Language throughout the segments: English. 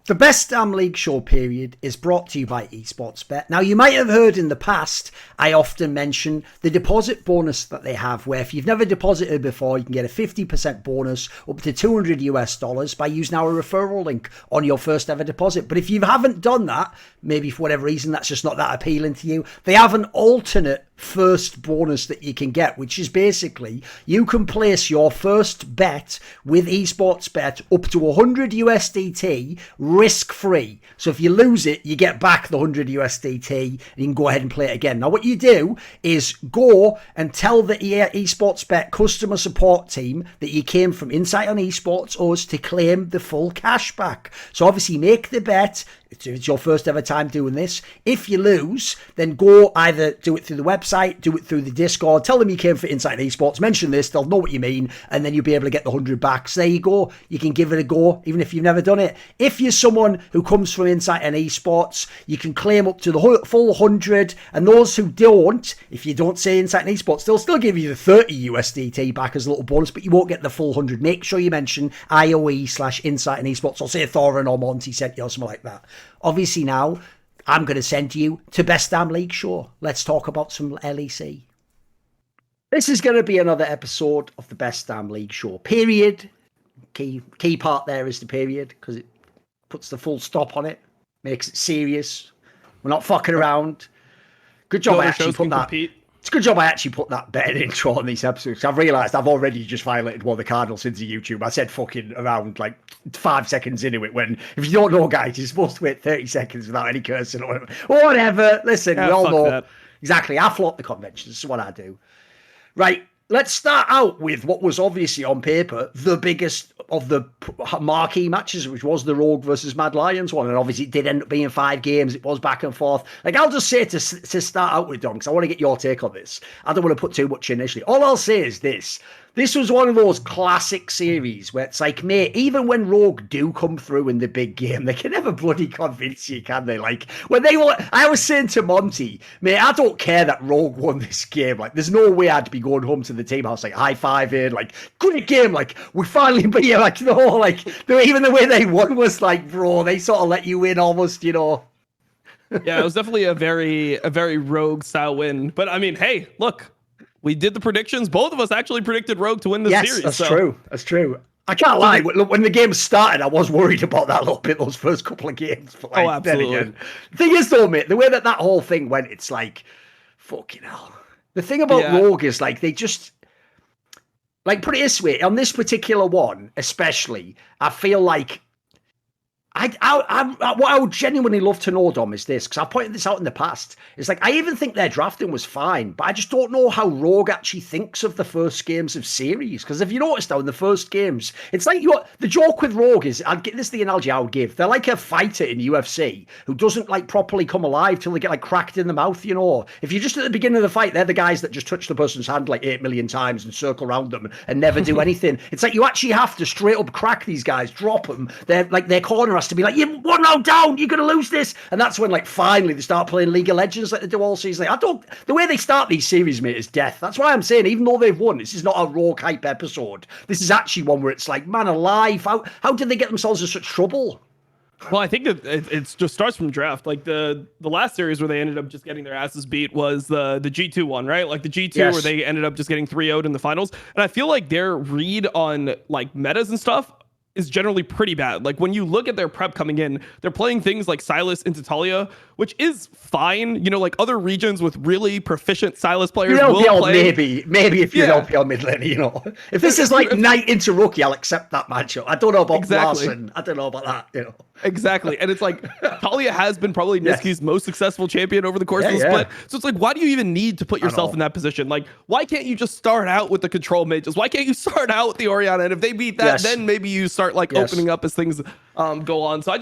The Best Damn League Show period is brought to you by eSportsBet. Now, you might have heard in the past, I often mention the deposit bonus that they have, where if you've never deposited before, you can get a 50% bonus up to $200 by using our referral link on your first ever deposit. But if you haven't done that, maybe for whatever reason that's just not that appealing to you, they have an alternate first bonus that you can get, which is basically you can place your first bet with eSportsBet up to 100 USDT risk-free. So if you lose it, you get back the 100 USDT and you can go ahead and play it again. Now what you do is go and tell the eSportsBet customer support team that you came from Insight on Esports us to claim the full cash back. So obviously make the bet. It's your first ever time doing this. If you lose, then go either do it through the website, do it through the Discord, tell them you came for Insight Esports, mention this, they'll know what you mean, and then you'll be able to get the 100 back. So there you go. You can give it a go, even if you've never done it. If you're someone who comes from Insight and Esports, you can claim up to the full 100, and those who don't, if you don't say Insight and Esports, they'll still give you the 30 USDT back as a little bonus, but you won't get the full 100. Make sure you mention IOE/Insight and Esports, or say Thorin or Monty sent you or something like that. Obviously now, I'm going to send you to Best Damn League Show. Let's talk about some LEC. This is going to be another episode of the Best Damn League Show. Period. Key part there is the period, because it puts the full stop on it, makes it serious. We're not fucking around. Good job I actually put that. It's a good job I actually put that better intro on these episodes. I've realised I've already just violated one of the cardinal sins of YouTube. I said fucking around like 5 seconds into it, when, if you don't know, guys, you're supposed to wait 30 seconds without any cursing or whatever. Listen, we all know. That. Exactly. I float the conventions. This is what I do. Right. Let's start out with what was obviously on paper the biggest of the marquee matches, which was the Rogue versus Mad Lions one. And obviously it did end up being 5 games. It was back and forth. Like, I'll just say to start out with, Don, because I want to get your take on this. I don't want to put too much initially. All I'll say is this. This was one of those classic series where it's like, mate, even when Rogue do come through in the big game, they can never bloody convince you, can they? Like, when they won, I was saying to Monty, mate, I don't care that Rogue won this game. Like, there's no way I'd be going home to the team house, like, high-fiving, like, great game, like, we finally beat you, like, no, like, even the way they won was like, bro, they sort of let you win almost, you know. Yeah, it was definitely a very Rogue-style win. But, I mean, hey, look. We did the predictions. Both of us actually predicted Rogue to win the series. Yes, that's true. That's true. I can't lie. Look, when the game started, I was worried about that a little bit, those first couple of games. But like, absolutely. Then again, the thing is, though, mate, the way that whole thing went, it's like, fucking hell. The thing about Rogue is, like, they just... Like, put it this way, on this particular one, especially, I feel like... what I would genuinely love to know, Dom, is this, because I've pointed this out in the past. It's like, I even think their drafting was fine, but I just don't know how Rogue actually thinks of the first games of series. Because if you noticed now, in the first games, it's like the joke with Rogue is, this is the analogy I would give. They're like a fighter in UFC who doesn't like properly come alive till they get like cracked in the mouth, you know. If you're just at the beginning of the fight, they're the guys that just touch the person's hand like 8 million times and circle around them and never do anything. It's like you actually have to straight up crack these guys, drop them. They're like, their corner has to be like, you're 1-0 down, you're going to lose this. And that's when, like, finally they start playing League of Legends like they do all season. The way they start these series, mate, is death. That's why I'm saying, even though they've won, this is not a Rogue hype episode. This is actually one where it's like, man alive, how did they get themselves in such trouble? Well, I think that it just starts from draft. Like the last series where they ended up just getting their asses beat was the G2 one, right? Like the G2 where they ended up just getting 3-0'd in the finals. And I feel like their read on like metas and stuff is generally pretty bad. Like when you look at their prep coming in, they're playing things like Sylas into Talia, which is fine. You know, like other regions with really proficient Sylas players will play. Maybe if you're LPL mid lane, you know. If this is like Knight into Rookie, I'll accept that matchup. I don't know about Larson. I don't know about that, you know. Exactly. And it's like Talia has been probably Niski's most successful champion over the course of the split. So it's like, why do you even need to put yourself in that position? Like, why can't you just start out with the control mages? Why can't you start out with the Orianna? And if they beat that, then maybe you start like opening up as things go on. So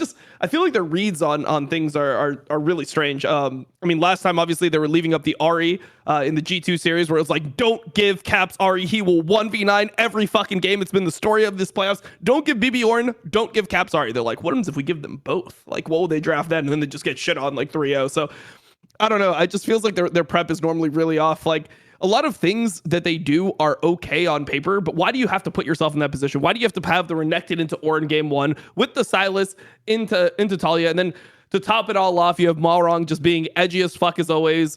I feel like their reads on things are really strange. I mean, last time obviously they were leaving up the Ari in the G2 series where it's like, don't give Caps Ari, he will 1v9 every fucking game. It's been the story of this playoffs. Don't give BB Orn, don't give Caps Ari. They're like, what happens if we give them both? Like, what will they draft then? And then they just get shit on like 3-0. So I don't know. It just feels like their prep is normally really off. Like a lot of things that they do are okay on paper, but why do you have to put yourself in that position? Why do you have to have the Renekton into Orin game 1 with the Sylas into Talia? And then to top it all off, you have Malrong just being edgy as fuck as always.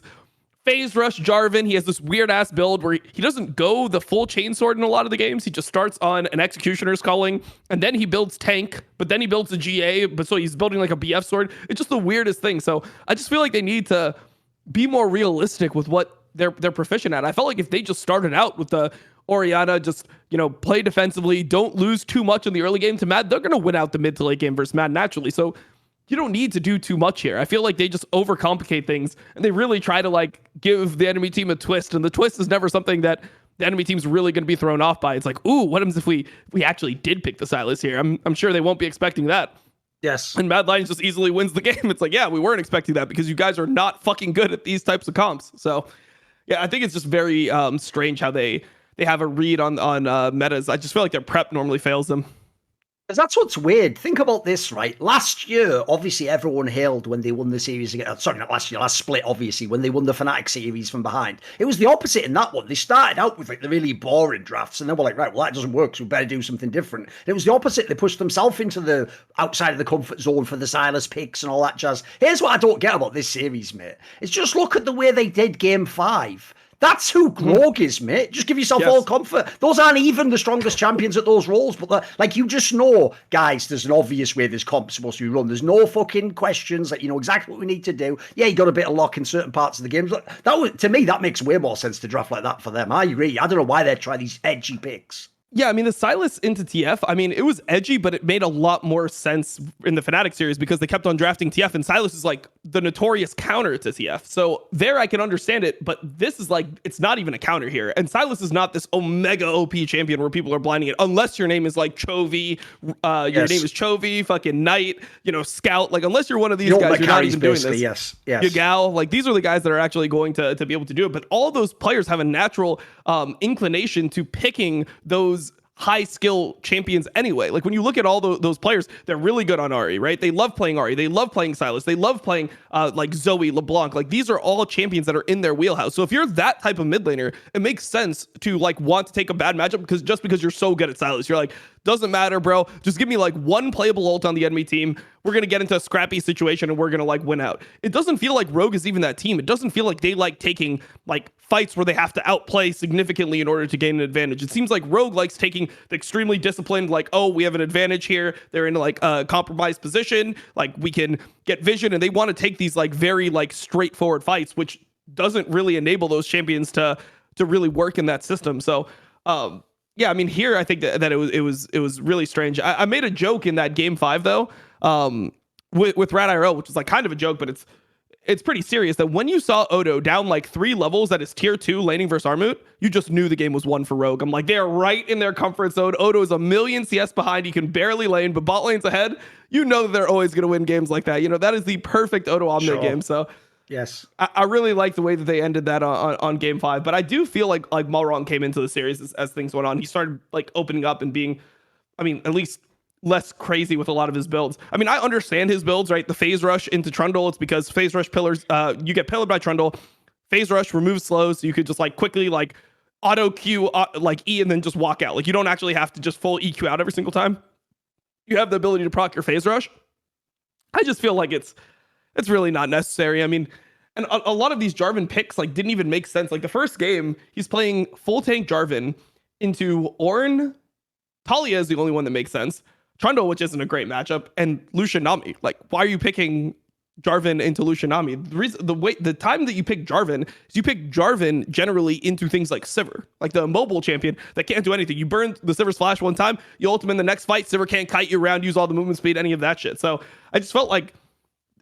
Phase Rush Jarvan, he has this weird ass build where he doesn't go the full chainsword in a lot of the games. He just starts on an Executioner's Calling, and then he builds tank, but then he builds a GA, but so he's building like a BF sword. It's just the weirdest thing. So I just feel like they need to be more realistic with what they're proficient at. I felt like if they just started out with the Orianna, just, play defensively, don't lose too much in the early game to Mad, they're going to win out the mid to late game versus Mad naturally. So you don't need to do too much here. I feel like they just overcomplicate things and they really try to give the enemy team a twist. And the twist is never something that the enemy team's really going to be thrown off by. It's like, ooh, what happens if we actually did pick the Sylas here? I'm sure they won't be expecting that. Yes. And Mad Lions just easily wins the game. It's like, yeah, we weren't expecting that because you guys are not fucking good at these types of comps. So yeah, I think it's just very strange how they have a read on metas. I just feel like their prep normally fails them. Because that's what's weird. Think about this, right? Last year, obviously, everyone hailed when they won the series again. Sorry, not last year, last split, obviously, when they won the Fnatic series from behind. It was the opposite in that one. They started out with the really boring drafts, and then were like, right, well, that doesn't work, so we better do something different. And it was the opposite. They pushed themselves into the outside of the comfort zone for the Sylas picks and all that jazz. Here's what I don't get about this series, mate. It's just look at the way they did Game 5. That's who Grog is, mate. Just give yourself all comfort. Those aren't even the strongest champions at those roles, but you just know, guys, there's an obvious way this comp's supposed to be run. There's no fucking questions. You know exactly what we need to do. Yeah, you got a bit of luck in certain parts of the games. To me, that makes way more sense to draft like that for them. I agree. I don't know why they try these edgy picks. Yeah, I mean, the Sylas into TF, I mean, it was edgy, but it made a lot more sense in the Fnatic series because they kept on drafting TF, and Sylas is the notorious counter to TF. So there I can understand it, but this is it's not even a counter here. And Sylas is not this omega OP champion where people are blinding it, unless your name is Chovy, your name is Chovy, fucking Knight, Scout. Unless you're one of these guys, you're not even doing this. Yes. Yagal, these are the guys that are actually going to be able to do it. But all those players have a natural inclination to picking those high skill champions anyway. When you look at all those players, they're really good on Ahri, right? They love playing Ahri. They love playing Sylas. They love playing Zoe, LeBlanc. These are all champions that are in their wheelhouse. So if you're that type of mid laner, it makes sense to want to take a bad matchup because you're so good at Sylas. You're doesn't matter, bro. Just give me one playable ult on the enemy team. We're going to get into a scrappy situation and we're going to win out. It doesn't feel like Rogue is even that team. It doesn't feel like they taking fights where they have to outplay significantly in order to gain an advantage. It seems like Rogue likes taking the extremely disciplined, oh, we have an advantage here. They're in a compromised position. We can get vision, and they want to take these very straightforward fights, which doesn't really enable those champions to really work in that system. So, yeah, I mean, here I think that it was really strange. I made a joke in that Game 5 though, with Rad IRL, which was kind of a joke, but it's pretty serious, that when you saw Odo down 3 levels at his tier 2 laning versus Armut, you just knew the game was won for Rogue. I'm they are right in their comfort zone. Odo is a million CS behind. He can barely lane, but bot lane's ahead. You know that they're always going to win games like that. That is the perfect Odo Omni game. So yes, I really like the way that they ended that on Game 5, but I do feel like Malrong came into the series as things went on. He started opening up and being, at least less crazy with a lot of his builds. I understand his builds, right? The phase rush into Trundle, it's because phase rush pillars, you get pillared by Trundle. Phase rush removes slow, so you could just quickly auto Q E and then just walk out. You don't actually have to just full EQ out every single time. You have the ability to proc your phase rush. I just feel like it's really not necessary. And a lot of these Jarvan picks didn't even make sense. The first game, he's playing full tank Jarvan into Ornn. Talia is the only one that makes sense. Trundle, which isn't a great matchup, and Lucian and Nami. Why are you picking Jarvan into Lucian and Nami? The time that you pick Jarvan is you pick Jarvan generally into things like Sivir, the mobile champion that can't do anything. You burn the Sivir's flash one time, you ult him in the next fight, Sivir can't kite you around, use all the movement speed, any of that shit. So I just felt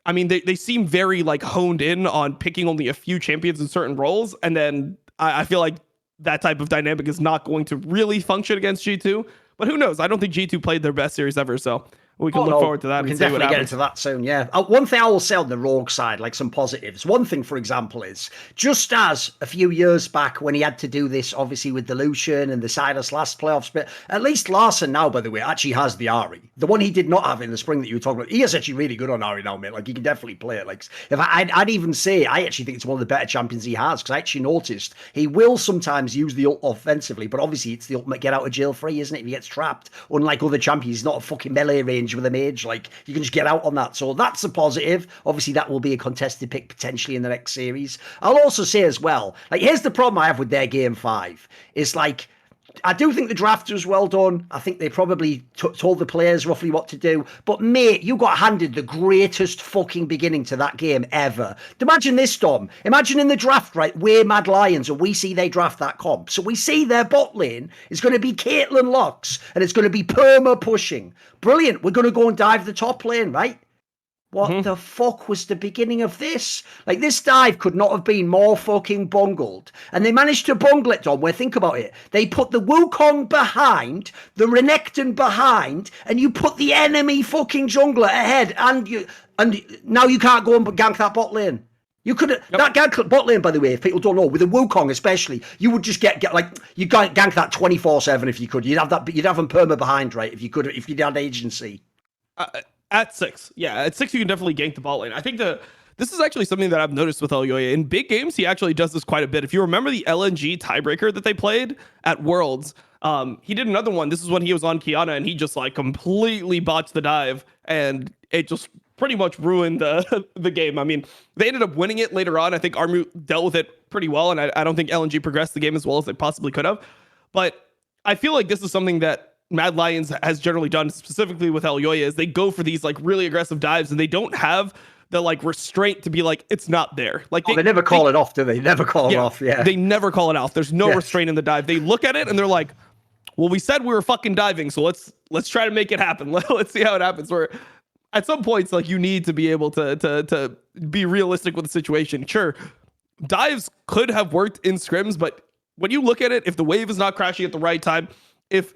they seem very honed in on picking only a few champions in certain roles, and then I feel like that type of dynamic is not going to really function against G2. But who knows? I don't think G2 played their best series ever, so We can look forward to that. We and can see what definitely get happens. into that soon, yeah. One thing I will say on the Rogue side, like some positives. One thing, for example, is just as a few years back when he had to do this, obviously with the Lucian and the Silas last playoffs, but at least Larson now, by the way, actually has the Ari. The one he did not have in the spring that you were talking about. He is actually really good on Ari now, mate. Like, he can definitely play it. Like, if I'd even say, I actually think it's one of the better champions he has, because I actually noticed he will sometimes use the ult offensively, but obviously it's the ultimate get out of jail free, isn't it? If he gets trapped, unlike other champions, he's not a fucking melee range with a mage. Like, you can just get out on that. So that's a positive. Obviously, that will be a contested pick potentially in the next series. I'll also say as well, like, here's the problem I have with their game 5. It's like, I do think the draft was well done. I think they probably told the players roughly what to do. But, mate, you got handed the greatest fucking beginning to that game ever. Imagine this, Dom. Imagine in the draft, right, we're Mad Lions and we see they draft that comp. So we see their bot lane is going to be Caitlyn Locks and it's going to be perma pushing. Brilliant. We're going to go and dive the top lane, right? What the fuck was the beginning of this? Like, this dive could not have been more fucking bungled. And they managed to bungle it, Dom, where think about it. They put the Wukong behind, the Renekton behind, and you put the enemy fucking jungler ahead, and now you can't go and gank that bot lane. You could that gank bot lane, by the way, if people don't know, with the Wukong especially, you would just get like you gank that 24/7 if you could. You'd have them perma behind, right? If you could, if you had agency. At 6. Yeah, at 6 you can definitely gank the bot lane. I think this is actually something that I've noticed with Elyoya. In big games, he actually does this quite a bit. If you remember the LNG tiebreaker that they played at Worlds, he did another one. This is when he was on Kiana, and he just like completely botched the dive, and it just pretty much ruined the game. I mean, they ended up winning it later on. I think Armu dealt with it pretty well, and I don't think LNG progressed the game as well as they possibly could have. But I feel like this is something that Mad Lions has generally done, specifically with Elyoya, is they go for these like really aggressive dives and they don't have the like restraint to be like, it's not there. Like they never call it off, do they? Never call it off. Yeah. They never call it off. There's no restraint in the dive. They look at it and they're like, well, we said we were fucking diving, so let's try to make it happen. Let's see how it happens. Where at some points, like, you need to be able to be realistic with the situation. Sure, dives could have worked in scrims, but when you look at it, if the wave is not crashing at the right time, if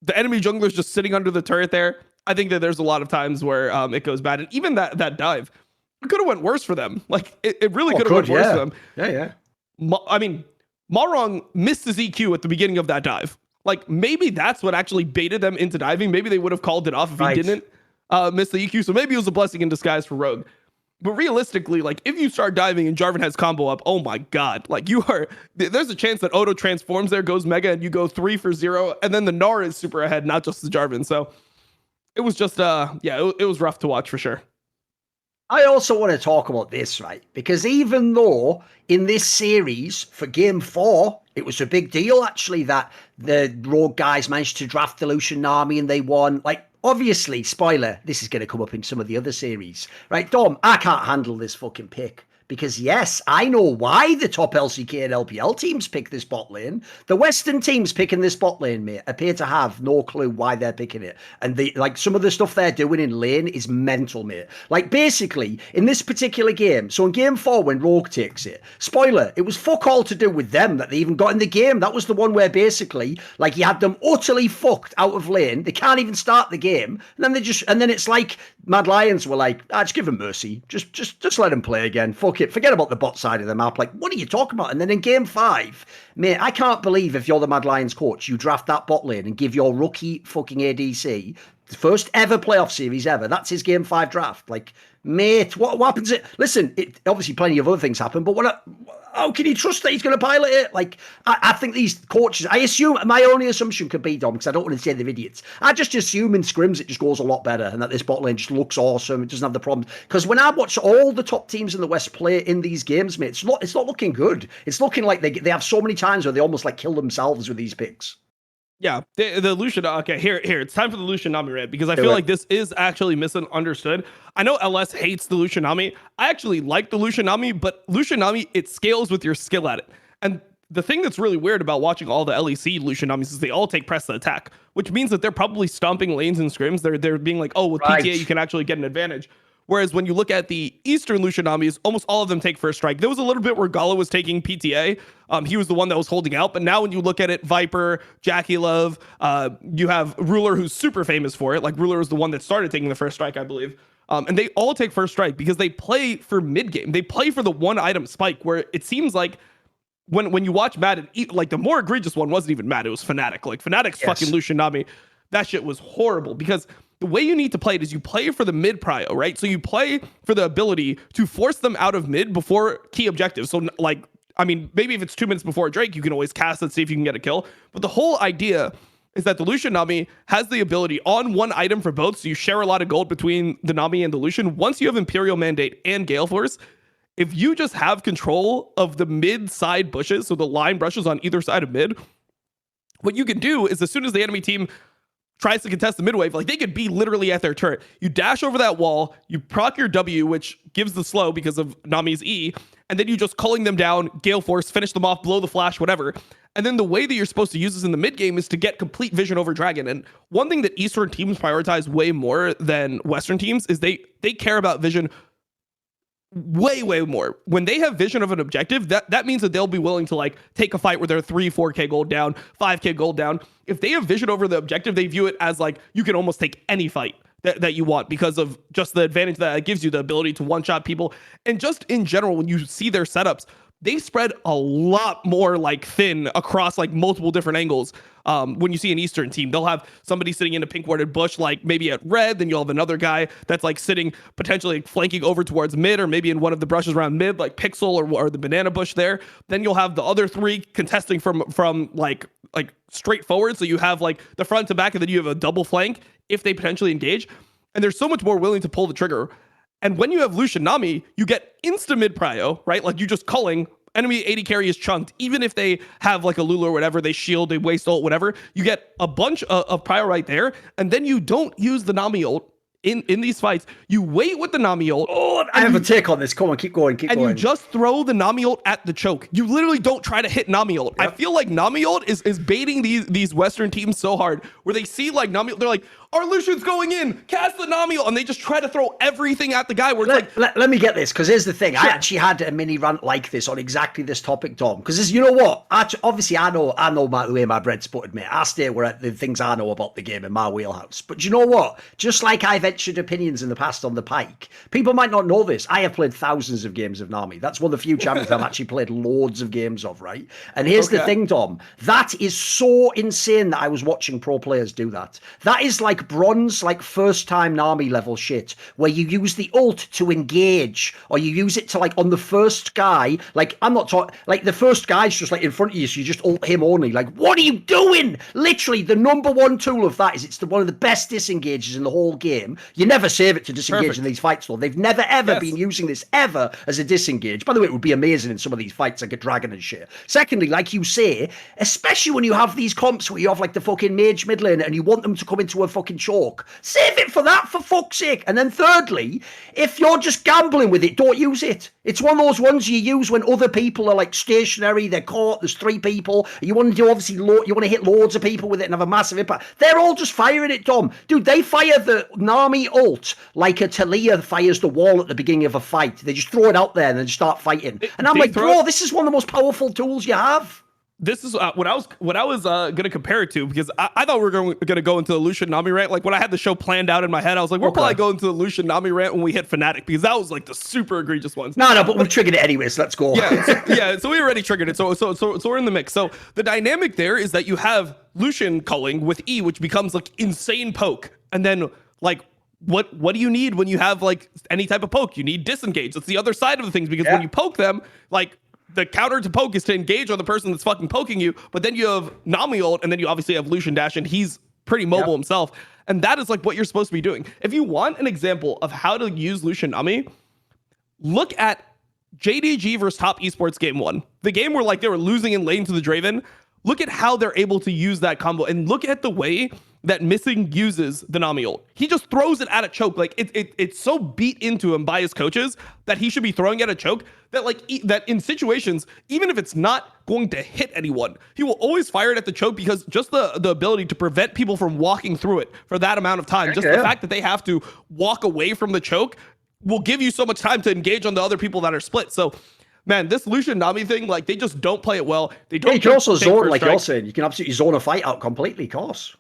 the enemy jungler is just sitting under the turret there, I think that there's a lot of times where it goes bad. And even that dive, it could have went worse for them. Like, it really could have went worse for them. Yeah. I mean, Marong missed his EQ at the beginning of that dive. Like, maybe that's what actually baited them into diving. Maybe they would have called it off if he didn't miss the EQ. So maybe it was a blessing in disguise for Rogue. But realistically, like, if you start diving and Jarvan has combo up, oh my god, like, there's a chance that Odo transforms there, goes mega, and you go 3 for 0, and then the Gnar is super ahead, not just the Jarvan. So it was just it was rough to watch for sure. I also want to talk about this, right? Because even though in this series for game 4, it was a big deal actually that the Rogue guys managed to draft the Lucian and Nami and they won. Like, obviously, spoiler, this is going to come up in some of the other series. Right, Dom, I can't handle this fucking pick. Because, yes, I know why the top LCK and LPL teams pick this bot lane. The Western teams picking this bot lane, mate, appear to have no clue why they're picking it. And some of the stuff they're doing in lane is mental, mate. Like, basically, in this particular game, so in game 4 when Rogue takes it, spoiler, it was fuck all to do with them that they even got in the game. That was the one where basically, like, you had them utterly fucked out of lane. They can't even start the game. And then it's like Mad Lions were like, just give them mercy. Just let them play again. Fuck it. Forget about the bot side of the map. Like, what are you talking about? And then in game 5, mate, I can't believe if you're the Mad Lions coach, you draft that bot lane and give your rookie fucking ADC the first ever playoff series ever. That's his game 5 draft. Like, mate, what happens? Listen, obviously plenty of other things happen, but how can you trust that he's going to pilot it? Like, I think these coaches, I assume, my only assumption could be, Dom, because I don't want to say they're idiots. I just assume in scrims it just goes a lot better and that this bot lane just looks awesome. It doesn't have the problems. Because when I watch all the top teams in the West play in these games, mate, it's not looking good. It's looking like they have so many times where they almost like kill themselves with these picks. Yeah, the Lucian. Okay, here. It's time for the Lucian Nami rant because I feel like this is actually misunderstood. I know LS hates the Lucian Nami. I actually like the Lucian Nami, but Lucian Nami, it scales with your skill at it. And the thing that's really weird about watching all the LEC Lucian Namis is they all take press to attack, which means that they're probably stomping lanes and scrims. They're being like, oh, with PTA you can actually get an advantage. Whereas when you look at the Eastern Lucian Namis, almost all of them take first strike. There was a little bit where Gala was taking PTA. He was the one that was holding out. But now when you look at it, Viper, Jackie Love, you have Ruler, who's super famous for it. Like Ruler is the one that started taking the first strike, I believe. And they all take first strike because they play for mid game. They play for the one item spike, where it seems like when you watch Madden, like the more egregious one wasn't even Mad, it was Fnatic. Like Fnatic's fucking Lucian Nami, that shit was horrible because the way you need to play it is you play for the mid prio, right? So you play for the ability to force them out of mid before key objectives. So like, I mean, maybe if it's 2 minutes before Drake, you can always cast it, see if you can get a kill. But the whole idea is that the Lucian Nami has the ability on one item for both. So you share a lot of gold between the Nami and the Lucian. Once you have Imperial Mandate and Gale Force, if you just have control of the mid side bushes, so the line brushes on either side of mid, what you can do is as soon as the enemy team tries to contest the mid wave, like they could be literally at their turret. You dash over that wall, you proc your W, which gives the slow because of Nami's E, and then you just culling them down, Gale Force, finish them off, blow the flash, whatever. And then the way that you're supposed to use this in the mid game is to get complete vision over Dragon. And one thing that Eastern teams prioritize way more than Western teams is they care about vision way more. When they have vision of an objective, that means that they'll be willing to like take a fight where they're 3-4k gold down, 5k gold down. If they have vision over the objective, they view it as like you can almost take any fight that you want because of just the advantage that it gives you, the ability to one-shot people. And just in general, when you see their setups, they spread a lot more like thin across like multiple different angles. When you see an Eastern team, they'll have somebody sitting in a pink warded bush, like maybe at red, then you'll have another guy that's like sitting potentially flanking over towards mid, or maybe in one of the brushes around mid, like Pixel or the banana bush there. Then you'll have the other three contesting from like straightforward. So you have like the front to back, and then you have a double flank if they potentially engage. And they're so much more willing to pull the trigger. And when you have Lucian Nami, you get insta mid prio, right? Like you just culling, enemy 80 carry is chunked. Even if they have like a Lulu or whatever, they shield, they waste ult, whatever, you get a bunch of prio right there. And then you don't use the Nami ult in these fights. You wait with the Nami ult. Oh, I have a take on this. Come on, keep going. And you just throw the Nami ult at the choke. You literally don't try to hit Nami ult. Yep. I feel like Nami ult is baiting these Western teams so hard, where they see like Nami ult, they're like, our Lucian's going in, cast the Nami ult, and they just try to throw everything at the guy. Where it's let me get this, because here's the thing. Sure. I actually had a mini rant like this on exactly this topic, Dom. Because you know what? Obviously, I know the way my bread's buttered, mate. I stay where the things I know about the game in my wheelhouse. But you know what? Just like I've ventured opinions in the past on the Pike, people might not know this. I have played thousands of games of Nami. That's one of the few champions I've actually played loads of games of, right? And here's the thing, Dom. That is so insane that I was watching pro players do that. That is like bronze, like first time Nami level shit, where you use the ult to engage, or you use it to like on the first guy, like I'm not talking, like the first guy's just like in front of you, so you just ult him only. Like, what are you doing? Literally, the number one tool of that is it's one of the best disengages in the whole game. You never save it to disengage in these fights, though. They've never ever been using this ever as a disengage. By the way, it would be amazing in some of these fights like a dragon and shit. Secondly, like you say, especially when you have these comps where you have like the fucking mage mid lane and you want them to come into a fucking choke, save it for that, for fuck's sake. And then thirdly, if you're just gambling with it, don't use it. It's one of those ones you use when other people are like stationary, they're caught, there's 3 people, you want to do obviously you want to hit loads of people with it and have a massive impact. They're all just firing it, Dom. Dude, they fire the Nami ult like a Talia fires the wall at the beginning of a fight. They just throw it out there and then start fighting. And I'm like, bro, this is one of the most powerful tools you have. This is what I was gonna compare it to, because I thought we were gonna go into the Lucian Nami rant. Like when I had the show planned out in my head, I was like, we'll probably go into the Lucian Nami rant when we hit Fnatic, because that was like the super egregious ones. No, but we've triggered it anyways. Let's go. So we already triggered it. So we're in the mix. So the dynamic there is that you have Lucian culling with E, which becomes like insane poke, and then like what do you need when you have like any type of poke? You need disengage. That's the other side of the things, because when you poke them, like, the counter to poke is to engage on the person that's fucking poking you, but then you have Nami ult, and then you obviously have Lucian dash, and he's pretty mobile himself. And that is like what you're supposed to be doing. If you want an example of how to use Lucian Nami, look at JDG versus Top Esports Game 1. The game where like they were losing in lane to the Draven. Look at how they're able to use that combo, and look at the way that Missing uses the Nami ult. He just throws it at a choke. Like it's so beat into him by his coaches that he should be throwing at a choke that like that in situations, even if it's not going to hit anyone, he will always fire it at the choke, because just the ability to prevent people from walking through it for that amount of time, just the fact that they have to walk away from the choke will give you so much time to engage on the other people that are split. So, man, this Lucian Nami thing, like, they just don't play it well. They don't. You can also zone, like you're saying. You can absolutely zone a fight out completely, of course.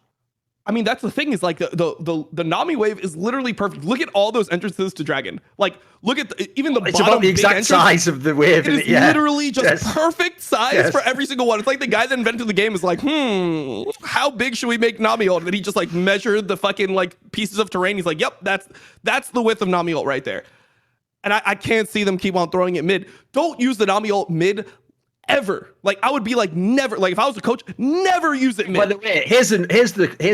I mean, that's the thing is like the Nami wave is literally perfect. Look at all those entrances to Dragon. Like, look at even the it's bottom about the exact entrance, size of the wave. It is literally just perfect size for every single one. It's like the guy that invented the game is like, how big should we make Nami ult? And he just like measured the fucking like pieces of terrain. He's like, yep, that's the width of Nami ult right there. And I can't see them keep on throwing it mid. Don't use the Nami ult mid ever. Like, I would be like, never. Like, if I was a coach, never use it mid. By the way, here's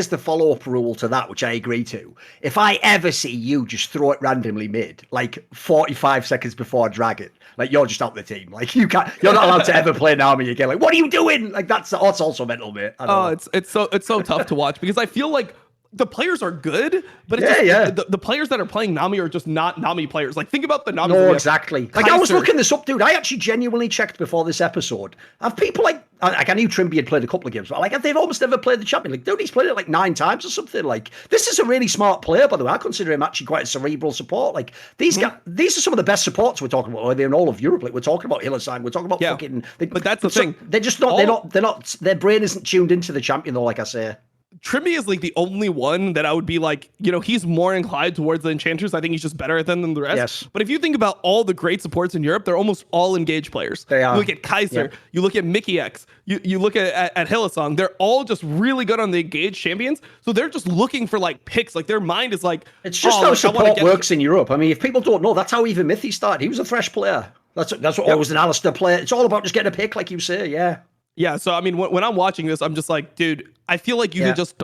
the follow-up rule to that, which I agree to. If I ever see you just throw it randomly mid, like 45 seconds before Dragon, like, you're just out the team. Like, you're not allowed to ever play Nami again. Like, what are you doing? Like, that's also mental, mate. It's so tough to watch because I feel like the players are good, but it's the players that are playing Nami are just not Nami players. Like, think about the Nami. No, exactly. Like, I was looking this up, dude. I actually genuinely checked before this episode. Have people like I knew Trimby had played a couple of games, but like, they've almost never played the champion. Like, dude, he's played it like 9 times or something. Like, this is a really smart player, by the way. I consider him actually quite a cerebral support. Like, these guys, these are some of the best supports we're talking about in all of Europe. Like, we're talking about Hillesang, we're talking about fucking. But that's the thing. They're just not. They're not. Their brain isn't tuned into the champion, though. Like I say. Trimby is like the only one that I would be like, you know, he's more inclined towards the enchanters. I think he's just better at them than the rest. Yes. But if you think about all the great supports in Europe, they're almost all engaged players. They are. You look at Kaiser, you look at Mickey X, you look at Hillesang, they're all just really good on the engaged champions. So they're just looking for like picks. Like, their mind is like, it's just how support works in Europe. I mean, if people don't know, that's how even Mithy started. He was a Thresh player. That's what always an Alistair player. It's all about just getting a pick, like you say. Yeah. Yeah. So I mean, when I'm watching this, I'm just like, dude, I feel like you could just.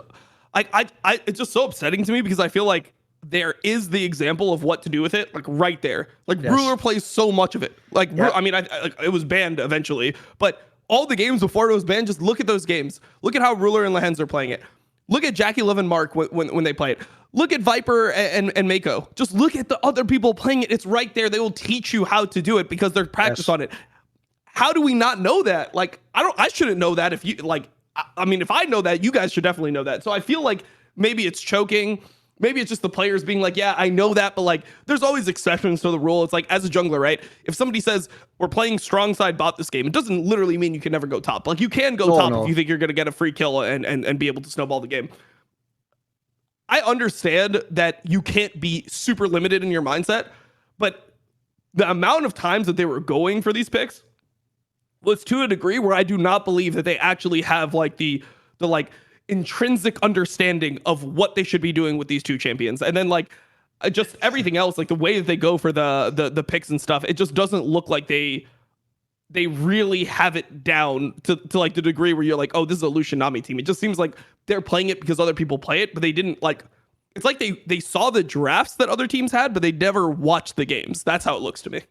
It's just so upsetting to me because I feel like there is the example of what to do with it, like right there. Like, Ruler plays so much of it. Like, I mean, it was banned eventually, but all the games before it was banned, just look at those games. Look at how Ruler and Lehens are playing it. Look at Jackie Love and Mark when they play it. Look at Viper and Mako. Just look at the other people playing it. It's right there. They will teach you how to do it because they're practiced on it. How do we not know that? Like, I shouldn't know that if you like. I mean, if I know that, you guys should definitely know that. So I feel like maybe it's choking. Maybe it's just the players being like, yeah, I know that, but like, there's always exceptions to the rule. It's like, as a jungler, right? If somebody says we're playing strong side bot this game, it doesn't literally mean you can never go top. Like, you can go top if you think you're going to get a free kill and be able to snowball the game. I understand that you can't be super limited in your mindset, but the amount of times that they were going for these picks was to a degree where I do not believe that they actually have like the like intrinsic understanding of what they should be doing with these two champions. And then like just everything else, like the way that they go for the picks and stuff, it just doesn't look like they really have it down to like the degree where you're like, oh, this is a Lucian Nami team. It just seems like they're playing it because other people play it, but they didn't like, it's like they saw the drafts that other teams had, but they never watched the games. That's how it looks to me.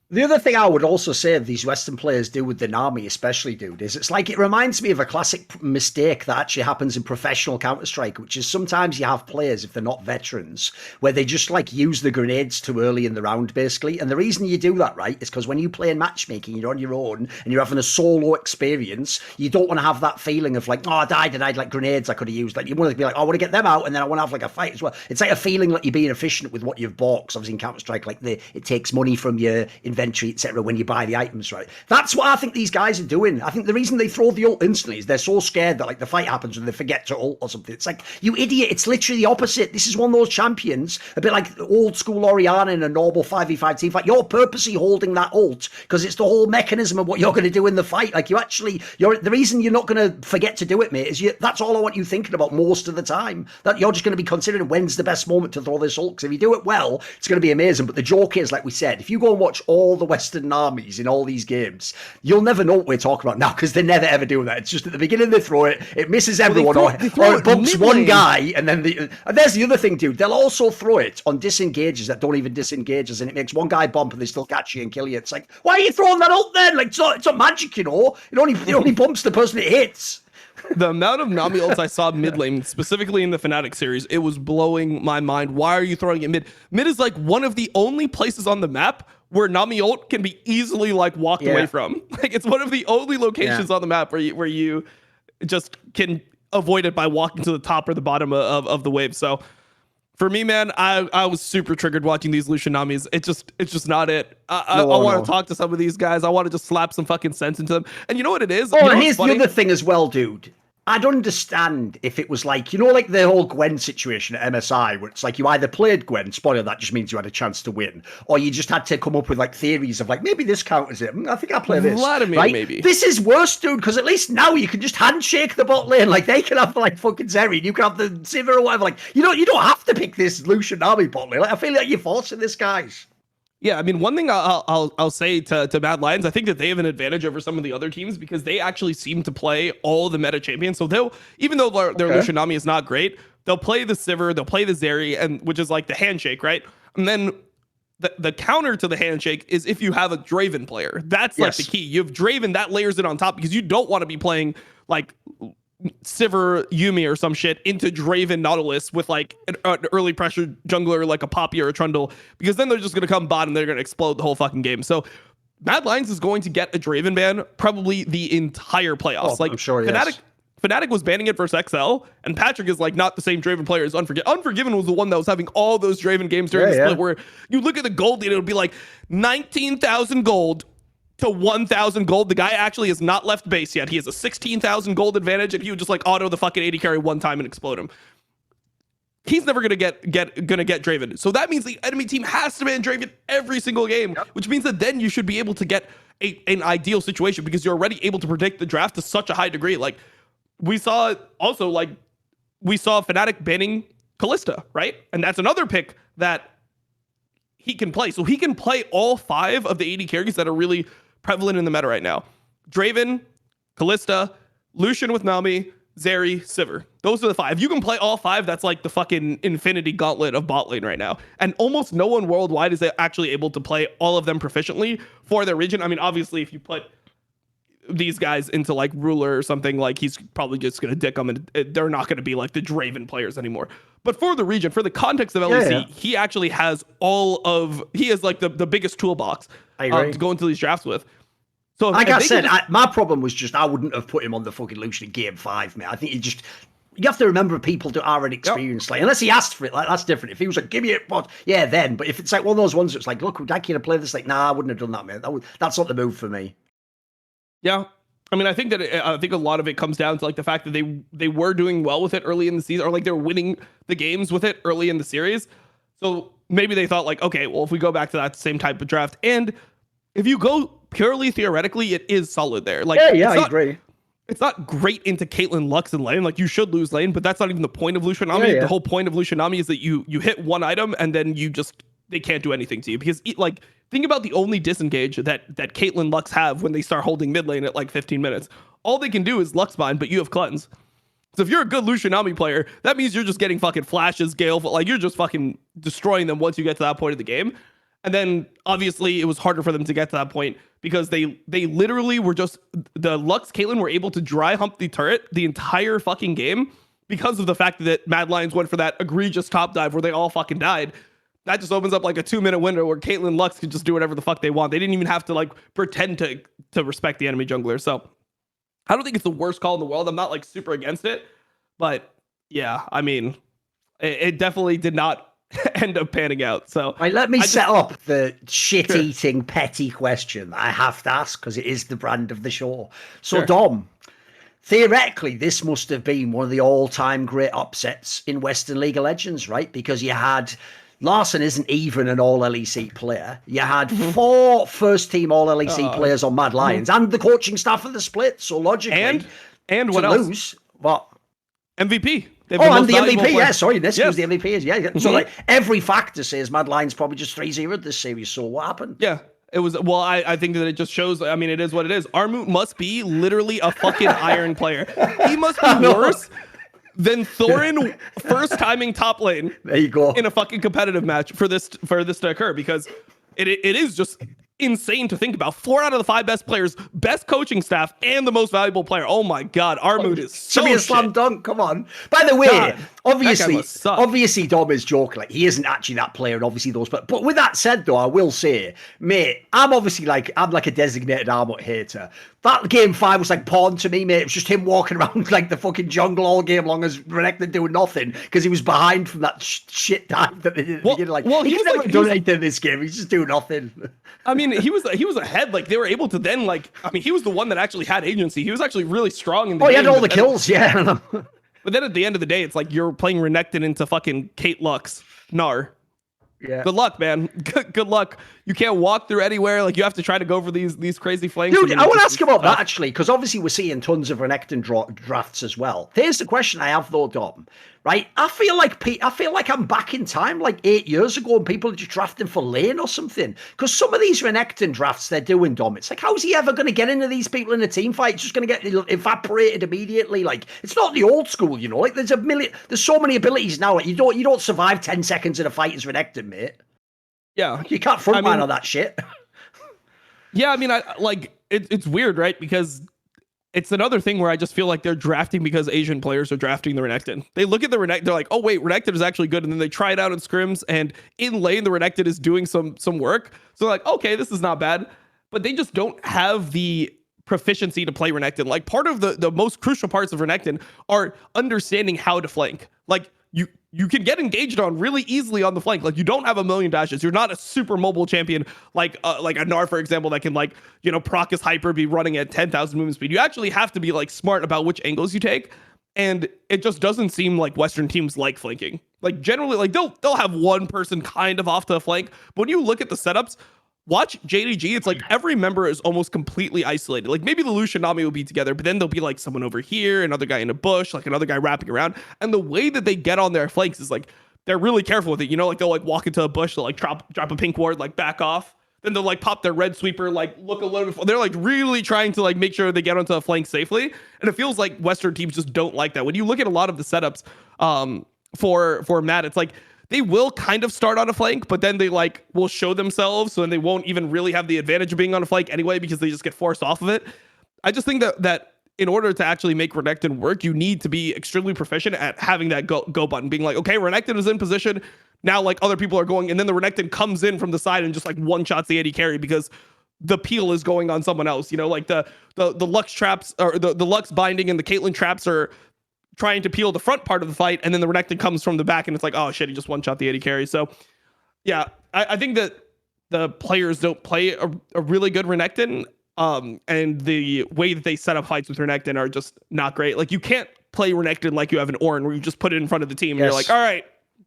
The other thing I would also say these Western players do with the Nami, especially, dude, is it's like it reminds me of a classic mistake that actually happens in professional Counter-Strike, which is sometimes you have players, if they're not veterans, where they just like use the grenades too early in the round, basically. And the reason you do that, right, is because when you play in matchmaking, you're on your own and you're having a solo experience, you don't want to have that feeling of like, oh, I died like grenades I could have used. Like, you want to be like, oh, I want to get them out and then I want to have like a fight as well. It's like a feeling like you're being efficient with what you've bought, because obviously in Counter-Strike, like it takes money from your inventory, etc., when you buy the items, right? That's what I think these guys are doing. I think the reason they throw the ult instantly is they're so scared that like the fight happens and they forget to ult or something. It's like, you idiot, it's literally the opposite. This is one of those champions, a bit like old school Orianna in a normal 5v5 team fight. You're purposely holding that ult because it's the whole mechanism of what you're going to do in the fight. Like, the reason you're not going to forget to do it, mate, is that's all I want you thinking about most of the time. That you're just going to be considering when's the best moment to throw this ult, because if you do it well, it's going to be amazing. But the joke is, like we said, if you go and watch all the Western armies in all these games, you'll never know what we're talking about now, because they never ever do that. It's just at the beginning they throw it misses everyone, or it bumps one guy, and then and there's the other thing, dude. They'll also throw it on disengages that don't even disengage us, and it makes one guy bump and they still catch you and kill you. It's like, why are you throwing that ult then? Like, it's not magic, you know. It only bumps the person it hits. The amount of Nami ults I saw mid lane, specifically in the Fnatic series, it was blowing my mind. Why are you throwing it mid? Mid is like one of the only places on the map where Nami ult can be easily like walked away from. Like, it's one of the only locations on the map where you just can avoid it by walking to the top or the bottom of the wave. So For me, man, I was super triggered watching these Lucian Namis. It's just not it. I want to talk to some of these guys. I want to just slap some fucking sense into them. And you know what it is? Oh, you know and here's the other thing as well, dude. I'd understand if it was like, like the whole Gwen situation at MSI, where it's like you either played Gwen, spoiler, that just means you had a chance to win, or you just had to come up with like theories of like, maybe this counters it. I think I'll play this. Vladimir, right? maybe. This is worse, dude, because at least now you can just handshake the bot lane. Like, they can have like fucking Zeri, and you can have the Sivir or whatever. Like, you don't have to pick this Lucian Army bot lane. Like, I feel like you're forcing this, guys. Yeah, I mean, one thing I'll say to Mad Lions, I think that they have an advantage over some of the other teams because they actually seem to play all the meta champions. So even though their Lucian Nami is not great, they'll play the Sivir, they'll play the Zeri, and which is like the handshake, right? And then the counter to the handshake is if you have a Draven player. That's like the key. You have Draven, that layers it on top because you don't want to be playing like Sivir Yumi or some shit into Draven Nautilus with like an early pressure jungler like a Poppy or a Trundle, because then they're just going to come bot and they're going to explode the whole fucking game. So Mad Lions is going to get a Draven ban probably the entire playoffs. I'm sure, Fnatic was banning it versus XL, and Patrick is like not the same Draven player as Unforgiven. Unforgiven was the one that was having all those Draven games during the split where you look at the gold and it would be like 19,000 gold to 1,000 gold. The guy actually has not left base yet. He has a 16,000 gold advantage, and he would just like auto the fucking 80 carry one time and explode him. He's never gonna get Draven. So that means the enemy team has to ban Draven every single game, which means that then you should be able to get an ideal situation because you're already able to predict the draft to such a high degree. Like we saw Fnatic banning Kalista, right? And that's another pick that he can play. So he can play all 5 of the 80 carries that are really prevalent in the meta right now. Draven, Kalista, Lucian with Nami, Zeri, Sivir. Those are the 5. You can play all 5. That's like the fucking infinity gauntlet of bot lane right now. And almost no one worldwide is actually able to play all of them proficiently for their region. I mean, obviously, if you put these guys into like Ruler or something, like he's probably just going to dick them and they're not going to be like the Draven players anymore. But for the region, for the context of LEC, he actually has he has like the biggest toolbox to go into these drafts with. So like I said, my problem was just I wouldn't have put him on the fucking Lucian in game 5, man. I think you have to remember people to already experience like, unless he asked for it, like that's different. If he was like, give me it, but then. But if it's like one of those ones that's like, look, would I can play this? Like, nah, I wouldn't have done that, man. That's not the move for me. Yeah. I mean, I think a lot of it comes down to like the fact that they were doing well with it early in the season, or like they're winning the games with it early in the series. So maybe they thought like, okay, well, if we go back to that same type of draft, and if you go purely theoretically, it is solid there. Like, I agree. It's not great into Caitlyn, Lux, and lane. Like you should lose lane, but that's not even the point of Lucian Nami. The whole point of Lucian Nami is that you hit one item and then they can't do anything to you because like. Think about the only disengage that Caitlyn Lux have when they start holding mid lane at like 15 minutes. All they can do is Lux bind, but you have cleanse. So if you're a good Lucian Nami player, that means you're just getting fucking flashes, Gale, like you're just fucking destroying them once you get to that point of the game. And then obviously it was harder for them to get to that point because they literally were just the Lux Caitlyn were able to dry hump the turret the entire fucking game because of the fact that Mad Lions went for that egregious top dive where they all fucking died. That just opens up like a 2-minute window where Caitlyn Lux could just do whatever the fuck they want. They didn't even have to like pretend to respect the enemy jungler. So I don't think it's the worst call in the world. I'm not like super against it, but yeah, I mean, it definitely did not end up panning out. So let me set up the shit-eating petty question that I have to ask because it is the brand of the show. So Dom, theoretically, this must have been one of the all-time great upsets in Western League of Legends, right? Because you had Larson isn't even an all-LEC player. You had 4 first-team all-LEC players on Mad Lions and the coaching staff of the split. So logically, and what else? Lose, what? MVP. And the MVP, yeah. Sorry, this was the MVP. Yeah. So like every factor says Mad Lions probably just 3-0'd this series. So what happened? Yeah. It was, well, I think that it just shows, I mean, it is what it is. Armut must be literally a fucking iron player. He must be worse than Thorin first timing top lane. There you go. In a fucking competitive match for this to occur, because it is just insane to think about. 4 out of the 5 best players, best coaching staff, and the most valuable player. Oh my God, our mood is so should be a slam dunk. Come on. By the way, God, obviously Dom is joking. Like, he isn't actually that player, and obviously those. But with that said, though, I will say, mate, I'm like a designated Armut hater. That game 5 was like porn to me, mate. It was just him walking around like the fucking jungle all game long as Renekton doing nothing because he was behind from that shit dive that they did. He's never done anything in this game. He's just doing nothing. I mean, he was ahead. Like, they were able to then, like, I mean, he was the one that actually had agency. He was actually really strong in the game. He had all the kills, yeah. But then at the end of the day, it's like you're playing Renekton into fucking Kate Lux. Gnar. Yeah. Good luck, man. Good luck. You can't walk through anywhere. Like, you have to try to go for these crazy flanks. Dude, I want to ask about that, actually, because obviously we're seeing tons of Renekton drafts as well. Here's the question I have, though, Dom. Right? I feel like I'm back in time, like 8 years ago, and people are just drafting for lane or something. Because some of these Renekton drafts they're doing, Dom, it's like, how's he ever going to get into these people in a team fight? It's just going to get evaporated immediately. Like, it's not the old school, you know. Like, there's so many abilities now. Like, you don't survive 10 seconds in a fight as Renekton, mate. Yeah, you can't frontline on that shit. Yeah, I mean, it's weird, right? Because it's another thing where I just feel like they're drafting because Asian players are drafting the Renekton. They look at the Renekton, they're like, oh wait, Renekton is actually good, and then they try it out in scrims, and in lane the Renekton is doing some work. So like, okay, this is not bad, but they just don't have the proficiency to play Renekton. Like, part of the most crucial parts of Renekton are understanding how to flank. Like, you can get engaged on really easily on the flank. Like, you don't have a million dashes. You're not a super mobile champion like a Gnar, for example, that can, like, you know, proc his hyper, be running at 10,000 movement speed. You actually have to be, like, smart about which angles you take. And it just doesn't seem like Western teams like flanking. Like, generally, like, they'll have one person kind of off to the flank. But when you look at the setups, watch JDG, it's like every member is almost completely isolated. Like, maybe the Lucian and Nami will be together, but then there'll be like someone over here, another guy in a bush, like another guy wrapping around. And the way that they get on their flanks is like, they're really careful with it. You know, like, they'll like walk into a bush, they'll like drop a pink ward, like back off. Then they'll like pop their red sweeper, like look a little bit. They're like really trying to like make sure they get onto a flank safely. And it feels like Western teams just don't like that. When you look at a lot of the setups for Matt, it's like, they will kind of start on a flank, but then they like will show themselves, so then they won't even really have the advantage of being on a flank anyway because they just get forced off of it. I just think that in order to actually make Renekton work, you need to be extremely proficient at having that go button, being like, okay, Renekton is in position now, like other people are going, and then the Renekton comes in from the side and just like one shots the AD carry because the peel is going on someone else. You know, like the Lux traps or the Lux binding and the Caitlyn traps are trying to peel the front part of the fight, and then the Renekton comes from the back, and it's like, oh shit, he just one-shot the AD carry. So yeah, I think that the players don't play a really good Renekton, and the way that they set up fights with Renekton are just not great. Like, you can't play Renekton like you have an Ornn, where you just put it in front of the team, and you're like, all right,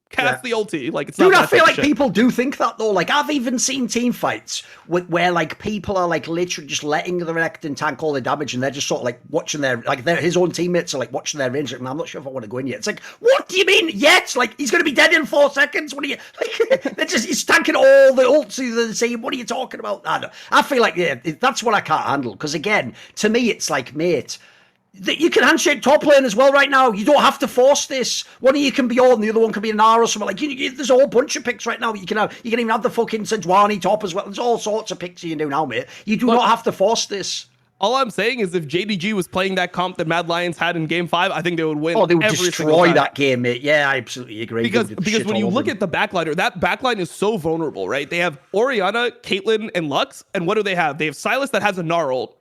cast the ulti. Like, it's not. Dude, I feel like people do think that though. Like, I've even seen team fights where like people are like literally just letting the Renekton tank all the damage, and they're just sort of like watching his own teammates are like watching their range. Like, I'm not sure if I want to go in yet. It's like, what do you mean yet? Like, he's going to be dead in 4 seconds. What are you like? He's tanking all the ults the same. What are you talking about? I feel like that's what I can't handle, because again, to me, it's like, mate, you can handshake top lane as well right now. You don't have to force this. One of you can be on, the other one can be an R or something. Like, there's a whole bunch of picks right now that you can have. You can even have the fucking Sejuani top as well. There's all sorts of picks you can do now, mate. You do not have to force this. All I'm saying is, if JDG was playing that comp that Mad Lions had in Game 5, I think they would win. Oh, they would destroy that game, mate. Yeah, I absolutely agree. Because when you look at the backliner, that backline is so vulnerable, right? They have Orianna, Caitlyn, and Lux, and what do they have? They have Sylas that has a Gnar ult.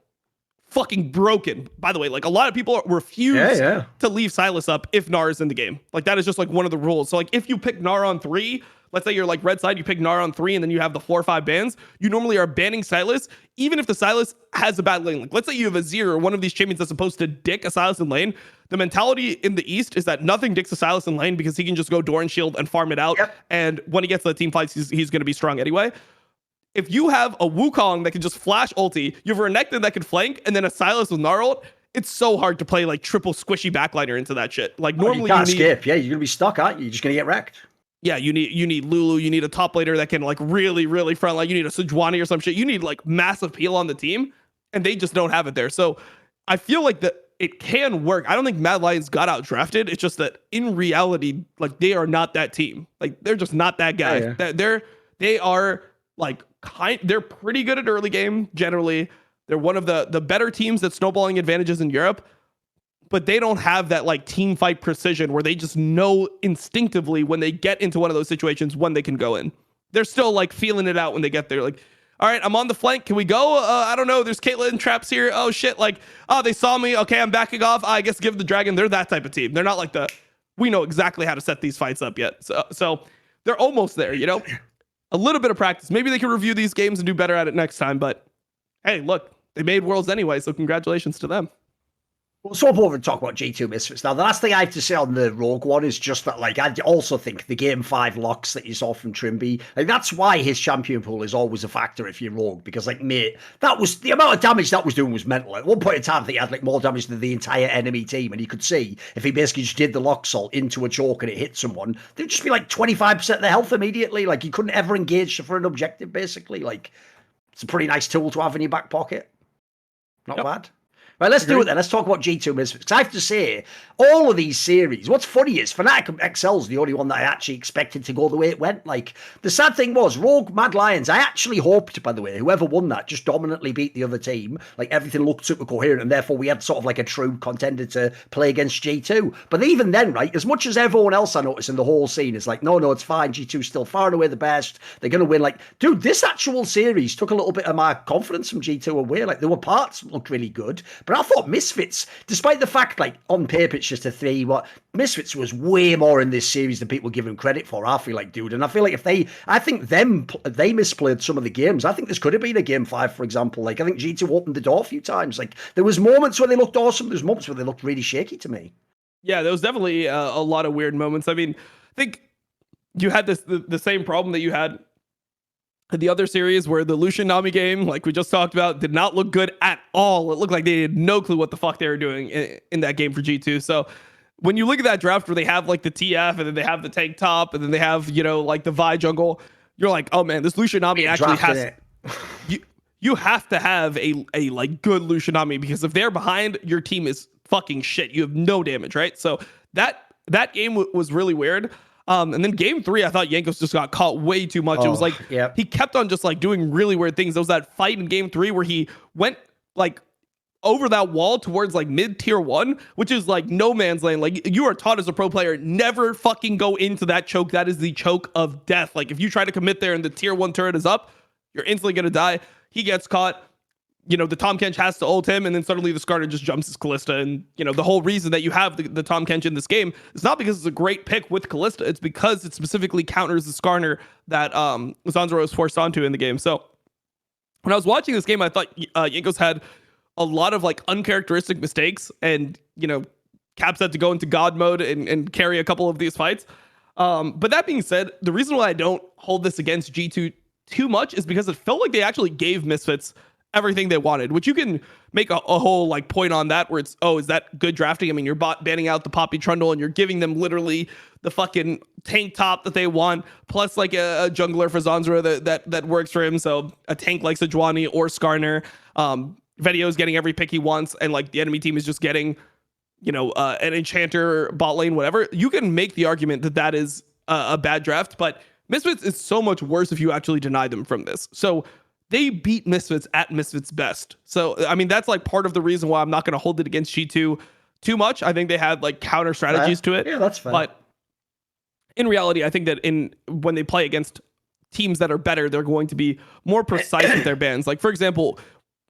Fucking broken. By the way, like, a lot of people refuse to leave Sylas up if Gnar is in the game. Like, that is just like one of the rules. So like, if you pick Gnar on 3, let's say you're like red side, you pick Gnar on 3, and then you have the 4 or 5 bans, you normally are banning Sylas, even if the Sylas has a bad lane. Like, let's say you have a Azir or one of these champions that's supposed to dick a Sylas in lane. The mentality in the East is that nothing dicks a Sylas in lane because he can just go Doran shield and farm it out. Yep. And when he gets to the team fights, he's going to be strong anyway. If you have a Wukong that can just flash ulti, you have a Renekton that can flank, and then a Sylas with Gnar ult, it's so hard to play like triple squishy backliner into that shit. Like, normally you can't skip. Yeah, you're gonna be stuck, aren't you? You're just gonna get wrecked. Yeah, you need Lulu, you need a top laner that can like really, really front line. You need a Sejuani or some shit. You need like massive peel on the team, and they just don't have it there. So I feel like that it can work. I don't think Mad Lions got out drafted. It's just that in reality, like, they are not that team. Like, they're just not that guy. They are like they're pretty good at early game generally. They're one of the better teams at snowballing advantages in Europe, but they don't have that like team fight precision where they just know instinctively when they get into one of those situations when they can go in. They're still like feeling it out when they get there. Like, all right, I'm on the flank. Can we go? I don't know. There's Caitlyn traps here. Oh shit. Like, oh, they saw me. Okay, I'm backing off. I guess give the dragon. They're that type of team. They're not like we know exactly how to set these fights up yet. So they're almost there, you know, a little bit of practice. Maybe they can review these games and do better at it next time. But hey, look, they made Worlds anyway. So congratulations to them. We'll swap over and talk about G2 Misfits. Now, the last thing I have to say on the Rogue one is just that, like, I also think the Game 5 locks that you saw from Trimby, like, that's why his champion pool is always a factor if you're Rogue, because, like, mate, that was, the amount of damage that was doing was mental. At one point in time, I think he had, like, more damage than the entire enemy team, and you could see, if he basically just did the lock salt into a choke and it hit someone, there'd just be, like, 25% of their health immediately. Like, you couldn't ever engage for an objective, basically. Like, it's a pretty nice tool to have in your back pocket. Not bad. Right, let's do it then. Let's talk about G2 Misfits. Because I have to say, all of these series, what's funny is Fnatic XL's the only one that I actually expected to go the way it went. Like, the sad thing was, Rogue Mad Lions, I actually hoped, by the way, whoever won that just dominantly beat the other team. Like, everything looked super coherent, and therefore we had sort of like a true contender to play against G2. But even then, right, as much as everyone else I noticed in the whole scene is like, no, it's fine, G2's still far and away the best, they're going to win. Like, dude, this actual series took a little bit of my confidence from G2 away. Like, there were parts that looked really good, but I thought Misfits, despite the fact, like, on paper it's just a 3, Misfits was way more in this series than people give him credit for, I feel like, dude. And I feel like if they misplayed some of the games. I think this could have been a Game 5, for example. Like, I think G2 opened the door a few times. Like, there was moments where they looked awesome, there's moments where they looked really shaky to me. Yeah, there was definitely a lot of weird moments. I mean, I think you had the same problem that you had the other series where the Lucian Nami game, like we just talked about, did not look good at all. It looked like they had no clue what the fuck they were doing in that game for G2. So when you look at that draft where they have like the TF and then they have the tank top and then they have, you know, like the Vi jungle, you're like, oh man, this Lucian Nami actually has you have to have a like good Lucian Nami, because if they're behind, your team is fucking shit. You have no damage, right? So that game was really weird. And then game 3, I thought Jankos just got caught way too much. It was like, he kept on just like doing really weird things. There was that fight in game 3 where he went like over that wall towards like mid tier 1, which is like no man's land. Like, you are taught as a pro player, never fucking go into that choke. That is the choke of death. Like, if you try to commit there and the tier 1 turret is up, you're instantly going to die. He gets caught. You know, the Tahm Kench has to ult him, and then suddenly the Skarner just jumps his Kalista. And, you know, the whole reason that you have the Tahm Kench in this game is not because it's a great pick with Kalista. It's because it specifically counters the Skarner that Zanzaro was forced onto in the game. So when I was watching this game, I thought Jankos had a lot of, like, uncharacteristic mistakes. And, you know, Caps had to go into God mode and carry a couple of these fights. But that being said, the reason why I don't hold this against G2 too much is because it felt like they actually gave Misfits everything they wanted, which you can make a whole like point on that where it's, is that good drafting? I mean, you're banning out the Poppy Trundle and you're giving them literally the fucking tank top that they want, plus like a jungler for Zanzaro that works for him. So a tank like Sejuani or Skarner, Vedio's getting every pick he wants, and like the enemy team is just getting, you know, an enchanter, bot lane, whatever. You can make the argument that is a bad draft, but Misfits is so much worse if you actually deny them from this. So they beat Misfits at Misfits best. So, I mean, that's like part of the reason why I'm not going to hold it against G2 too much. I think they had like counter strategies to it. Yeah, that's fair. But in reality, I think that when they play against teams that are better, they're going to be more precise with their bans. Like, for example,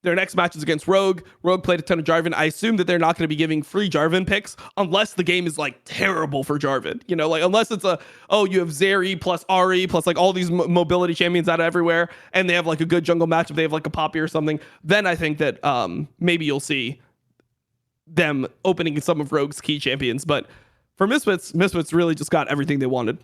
their next match is against Rogue. Rogue played a ton of Jarvan. I assume that they're not going to be giving free Jarvan picks unless the game is like terrible for Jarvan. You know, like unless it's you have Zeri plus Ari plus like all these mobility champions out of everywhere, and they have like a good jungle matchup. They have like a Poppy or something. Then I think that maybe you'll see them opening some of Rogue's key champions. But for Misfits really just got everything they wanted.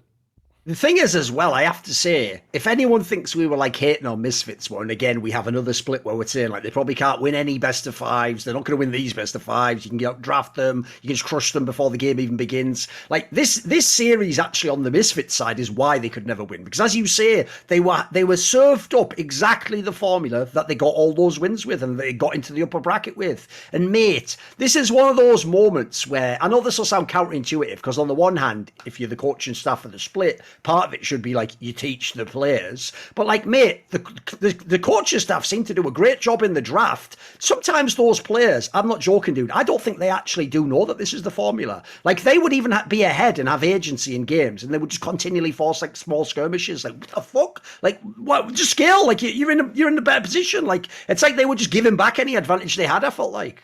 The thing is, as well, I have to say, if anyone thinks we were like hating on Misfits, well, and again, we have another split where we're saying like they probably can't win any best of 5s. They're not going to win these best of 5s. You can get draft them. You can just crush them before the game even begins. Like this series actually on the Misfits side is why they could never win, because as you say, they were served up exactly the formula that they got all those wins with and they got into the upper bracket with. And mate, this is one of those moments where I know this will sound counterintuitive, because on the one hand, if you're the coaching staff of the split, part of it should be like you teach the players. But like, mate, the coaching staff seem to do a great job in the draft. Sometimes those players, I'm not joking, dude, I don't think they actually do know that this is the formula. Like, they would even be ahead and have agency in games, and they would just continually force like small skirmishes. Like, what the fuck? Like, what? Just scale. Like, you're in a better position. Like, it's like they were just giving back any advantage they had, I felt like.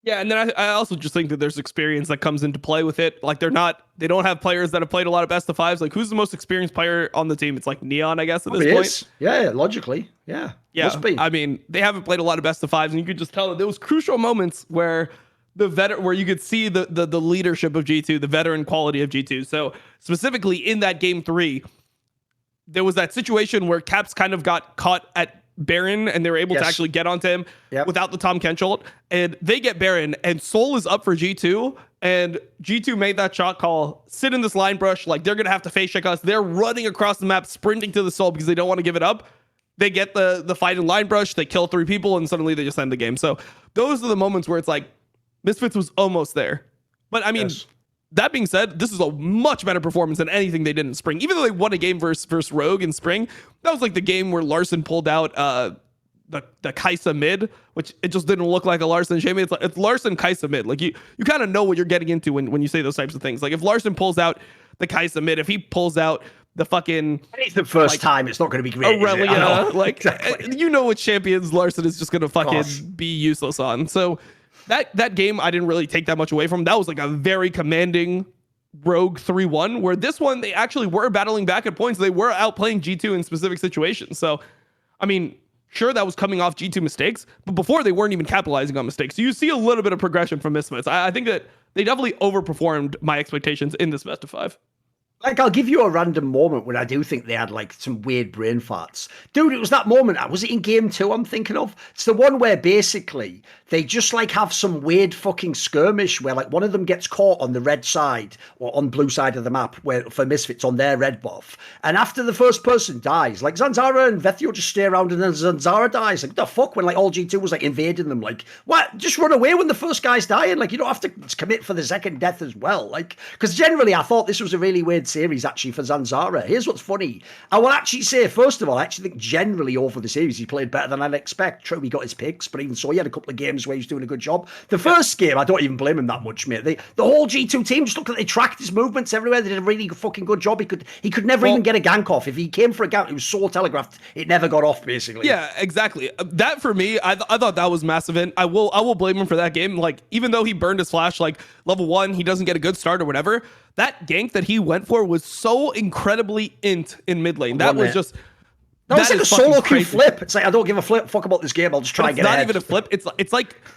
Yeah, and then I also just think that there's experience that comes into play with it. Like, they don't have players that have played a lot of best of fives. Like, who's the most experienced player on the team? It's like Neon, I guess, at this point. Yeah, logically. Yeah. Must be. I mean, they haven't played a lot of best of fives, and you could just tell that there was crucial moments where where you could see the leadership of G2, the veteran quality of G2. So specifically in that game 3, there was that situation where Caps kind of got caught at Baron, and they were able to actually get onto him without the Tom Kenchult, and they get Baron, and Soul is up for G2, and G2 made that shot call, sit in this line brush, like they're gonna have to face check us. They're running across the map, sprinting to the Soul because they don't want to give it up. They get the fight in line brush, they kill 3 people, and suddenly they just end the game. So those are the moments where it's like Misfits was almost there. But I mean, that being said, this is a much better performance than anything they did in spring. Even though they won a game versus Rogue in spring, that was like the game where Larson pulled out the Kai'Sa mid, which it just didn't look like a Larson Jamie. It's Larson Kai'Sa mid. Like you kind of know what you're getting into when you say those types of things. Like if Larson pulls out the Kai'Sa mid, if he pulls out the fucking, it's the first time, it's not going to be great. Aurelia, like exactly. You know what champions Larson is just going to fucking be useless on. So that game I didn't really take that much away from. That was like a very commanding Rogue 3-1, where this one they actually were battling back at points. They were outplaying G2 in specific situations. So I mean, sure, that was coming off G2 mistakes, but before they weren't even capitalizing on mistakes. So you see a little bit of progression from Misfits. I think that they definitely overperformed my expectations in this best of 5. Like, I'll give you a random moment when I do think they had, like, some weird brain farts. Dude, it was that moment. Was it in game 2 I'm thinking of? It's the one where, basically, they just, like, have some weird fucking skirmish where, like, one of them gets caught on the red side, or on blue side of the map, where for Misfits on their red buff. And after the first person dies, like, Zanzara and Vethio just stay around, and then Zanzara dies. Like, what the fuck? When, like, all G2 was, like, invading them. Like, what? Just run away when the first guy's dying. Like, you don't have to commit for the second death as well. Like, because generally, I thought this was a really weird series actually for Zanzara. Here's what's funny. I will actually say, first of all, I actually think generally over the series he played better than I'd expect. True, he got his picks, but even so, he had a couple of games where he was doing a good job. The first game, I don't even blame him that much, mate. The whole G2 team just looked like they tracked his movements everywhere. They did a really fucking good job. He could never even get a gank off. If he came for a gank, it was so telegraphed, it never got off, basically. Yeah, exactly. That for me, I thought that was massive. And I will blame him for that game. Like, even though he burned his flash, like level 1, he doesn't get a good start or whatever. That gank that he went for was so incredibly int in mid lane. That was just... That was like a solo queue flip. It's like, I don't give a fuck about this game. I'll just try and get ahead. It's not even a flip.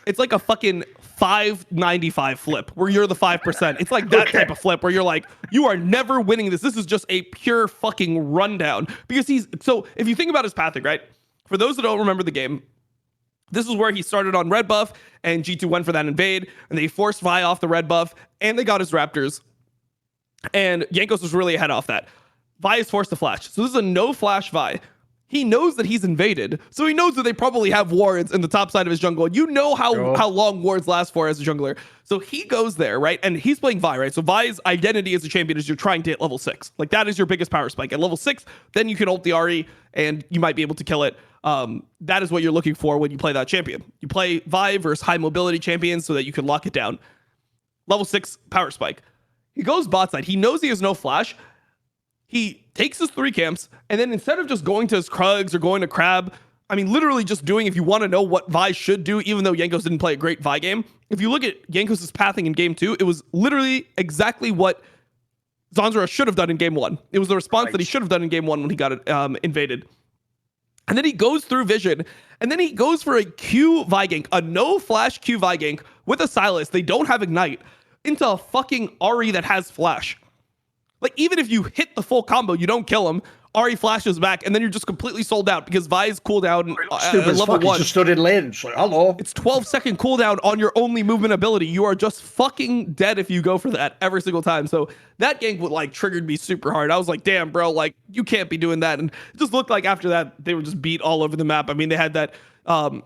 It's like a fucking 595 flip where you're the 5%. It's like that type of flip where you're like, you are never winning this. This is just a pure fucking rundown. Because so if you think about his pathing, right? For those that don't remember the game, this is where he started on red buff and G2 went for that invade and they forced Vi off the red buff and they got his Raptors. And Jankos was really ahead off that. Vi is forced to flash. So this is a no flash Vi. He knows that he's invaded. So he knows that they probably have wards in the top side of his jungle. You know how long wards last for as a jungler. So he goes there, right? And he's playing Vi, right? So Vi's identity as a champion is you're trying to hit level 6. Like, that is your biggest power spike. At level 6, then you can ult the Ahri and you might be able to kill it. That is what you're looking for when you play that champion. You play Vi versus high mobility champions so that you can lock it down. Level 6 power spike. He goes bot side. He knows he has no flash. He takes his 3 camps, and then instead of just going to his Krugs or going to Crab, I mean, literally just doing, if you want to know what Vi should do, even though Jankos didn't play a great Vi game, if you look at Jankos' pathing in game 2, it was literally exactly what Zanzara should have done in game 1. It was the response that he should have done in game 1 when he got invaded. And then he goes through vision, and then he goes for a Q Vi gank, a no flash Q Vi gank with a Sylas. They don't have Ignite, into a fucking Ahri that has flash. Like, even if you hit the full combo, you don't kill him. Ahri flashes back, and then you're just completely sold out because Vi's cooldown at level 1. He just stood in lane. It's like, hello. It's 12-second cooldown on your only movement ability. You are just fucking dead if you go for that every single time. So that gank would, like, triggered me super hard. I was like, damn, bro, like, you can't be doing that. And it just looked like after that, they were just beat all over the map. I mean, they had that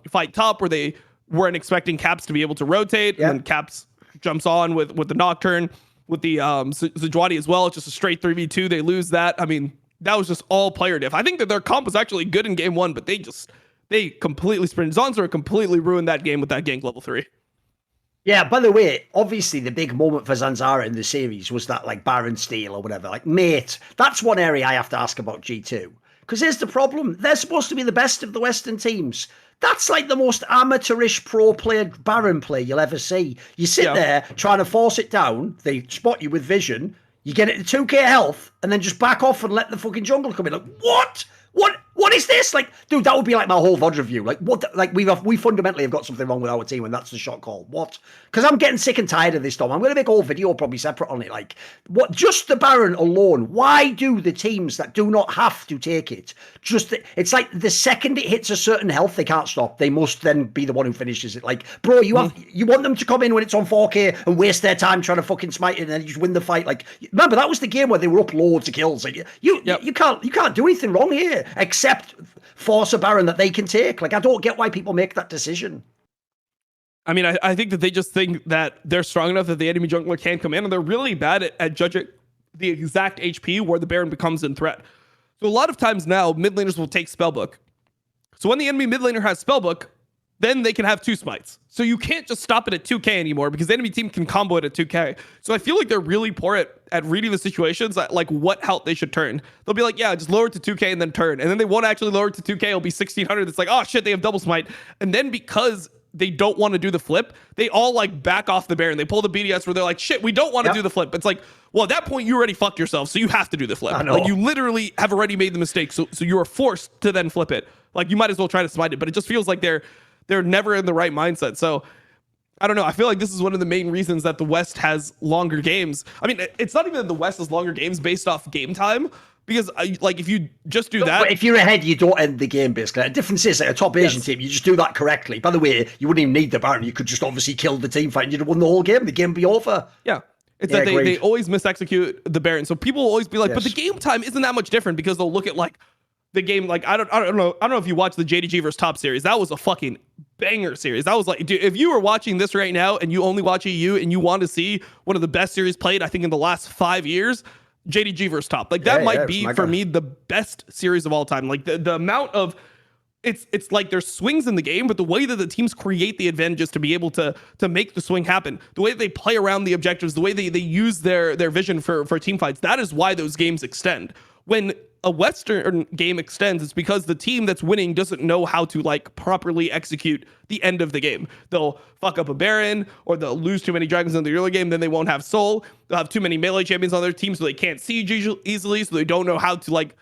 fight top where they weren't expecting Caps to be able to rotate, and then Caps jumps on with the Nocturne, with the Sejuani as well. It's just a straight 3v2. They lose that. I mean, that was just all player diff. I think that their comp was actually good in game 1, but they completely sprinted. Zanzara completely ruined that game with that gank level 3. Yeah, by the way, obviously the big moment for Zanzara in the series was that like Baron steal or whatever. Like, mate, that's one area I have to ask about G2. Because here's the problem. They're supposed to be the best of the Western teams. That's like the most amateurish pro player Baron play you'll ever see. You sit there trying to force it down. They spot you with vision. You get it to 2k health and then just back off and let the fucking jungle come in. Like, what? What is this? Like, dude, that would be like my whole VOD review. Like, what? Like, we fundamentally have got something wrong with our team, and that's the shot call. What? Because I'm getting sick and tired of this, Dom. I'm going to make a whole video probably separate on it. Like, what? Just the Baron alone. Why do the teams that do not have to take it it's like the second it hits a certain health, they can't stop. They must then be the one who finishes it. Like, bro, you want them to come in when it's on 4K and waste their time trying to fucking smite it and then just win the fight. Like, remember that was the game where they were up loads of kills. Like, you can't do anything wrong here except force a Baron that they can take. Like, I don't get why people make that decision. I mean, I think that they just think that they're strong enough that the enemy jungler can't come in, and they're really bad at judging the exact HP where the Baron becomes in threat. So a lot of times now, mid laners will take Spellbook. So when the enemy mid laner has Spellbook, then they can have 2 smites. So you can't just stop it at 2k anymore because the enemy team can combo it at 2k. So I feel like they're really poor at reading the situations, like what health they should turn. They'll be like, yeah, just lower it to 2k and then turn. And then they won't actually lower it to 2k. It'll be 1600. It's like, oh shit, they have double smite. And then because they don't want to do the flip, they all like back off the Baron. They pull the BDS where they're like, shit, we don't want to do the flip. It's like, well, at that point you already fucked yourself, so you have to do the flip. Like, you literally have already made the mistake, so you are forced to then flip it. Like, you might as well try to smite it, but it just feels like they're never in the right mindset. So I don't know. I feel like this is one of the main reasons that the West has longer games. I mean, it's not even that the West has longer games based off game time, because like if you just do that, but if you're ahead, you don't end the game. Basically, the difference is like a top Asian team, you just do that correctly. By the way, you wouldn't even need the Baron. You could just obviously kill the team fight and you'd have won the whole game. The game would be over. Yeah. It's that they always misexecute the Baron. So people will always be like, but the game time isn't that much different, because they'll look at like the game. Like, I don't know if you watched the JDG versus Top series. That was a fucking banger series. That was like, dude, if you were watching this right now and you only watch EU and you want to see one of the best series played, I think in the last 5 years, JDG versus Top. Like, that might be for me the best series of all time. Like, the amount of it's like there's swings in the game, but the way that the teams create the advantages to be able to make the swing happen, the way that they play around the objectives, the way they use their vision for team fights, that is why those games extend. When a Western game extends, it's because the team that's winning doesn't know how to like properly execute the end of the game. They'll fuck up a Baron, or they'll lose too many dragons in the early game, then they won't have soul. They'll have too many melee champions on their team, so they can't siege easily, so they don't know how to like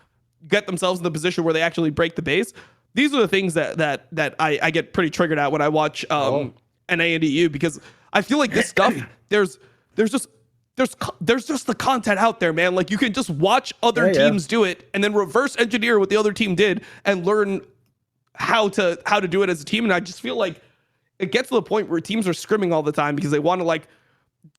get themselves in the position where they actually break the base. These are the things that I get pretty triggered at when I watch NA and EU, because I feel like this stuff, there's just the content out there, man. Like, you can just watch other teams do it and then reverse engineer what the other team did and learn how to do it as a team. And I just feel like it gets to the point where teams are scrimming all the time because they want to like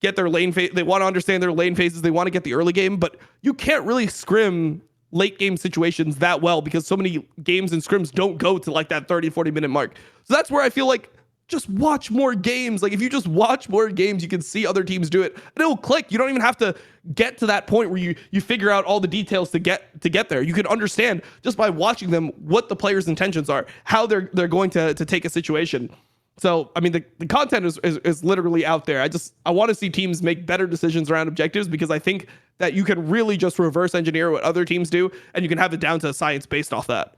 get their lane phase. They want to understand their lane phases. They want to get the early game, but you can't really scrim late game situations that well because so many games and scrims don't go to like that 30-40 minute mark. So that's where I feel like just watch more games. Like, if you just watch more games, you can see other teams do it and it'll click. You don't even have to get to that point where you figure out all the details to get there. You can understand just by watching them what the players' intentions are, how they're going to take a situation. So, I mean, the content is literally out there. I want to see teams make better decisions around objectives, because I think that you can really just reverse engineer what other teams do, and you can have it down to science based off that.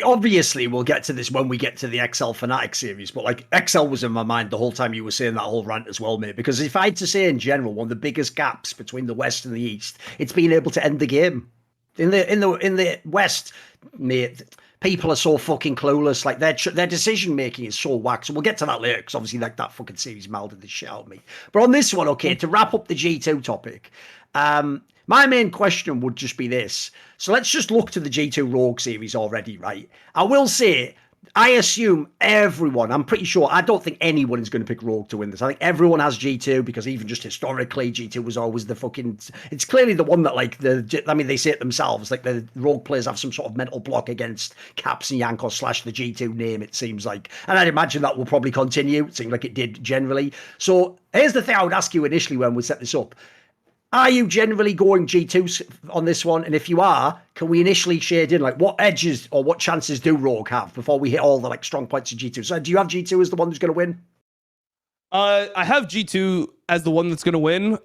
Obviously, we'll get to this when we get to the XL Fnatic series, but like, XL was in my mind the whole time you were saying that whole rant as well, mate. Because if I had to say in general, one of the biggest gaps between the West and the East, it's being able to end the game. In the West, mate, people are so fucking clueless. Like, their decision making is so whack. So we'll get to that later, because obviously like that fucking series melded the shit out of me. But on this one, okay, to wrap up the G2 topic, my main question would just be this. So let's just look to the G2 Rogue series already, right? I will say, I assume everyone, I'm pretty sure, I don't think anyone is going to pick Rogue to win this. I think everyone has G2, because even just historically, G2 was always the fucking, it's clearly the one that like, they say it themselves, like the Rogue players have some sort of mental block against Caps and Yankos / the G2 name, it seems like. And I'd imagine that will probably continue. It seems like it did generally. So here's the thing I would ask you initially when we set this up. Are you generally going G2 on this one? And if you are, can we initially shade in like what edges or what chances do Rogue have before we hit all the like strong points of G2? So do you have G2 as the one who's going to win? I have G2 as the one that's going to win,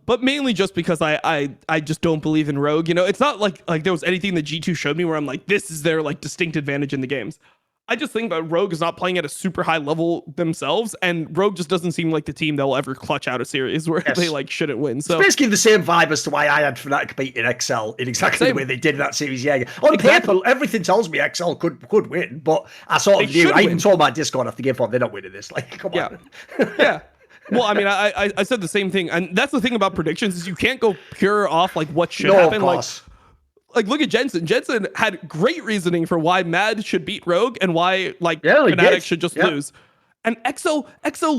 but mainly just because I just don't believe in Rogue. It's not like there was anything that G2 showed me where I'm like, this is their like distinct advantage in the games. I just think that Rogue is not playing at a super high level themselves, and Rogue just doesn't seem like the team that will ever clutch out a series where they like shouldn't win. So it's basically the same vibe as to why I had Fnatic beating XL in exactly the way they did in that series. Yeah, on paper, everything tells me XL could win, but I sort of knew. I even told my Discord after game 4, they're not winning this. Like, come on. Yeah. Well, I mean, I said the same thing, and that's the thing about predictions is you can't go pure off like what should happen. Like look at Jensen. Jensen had great reasoning for why Mad should beat Rogue and why Fnatic should just lose. And XO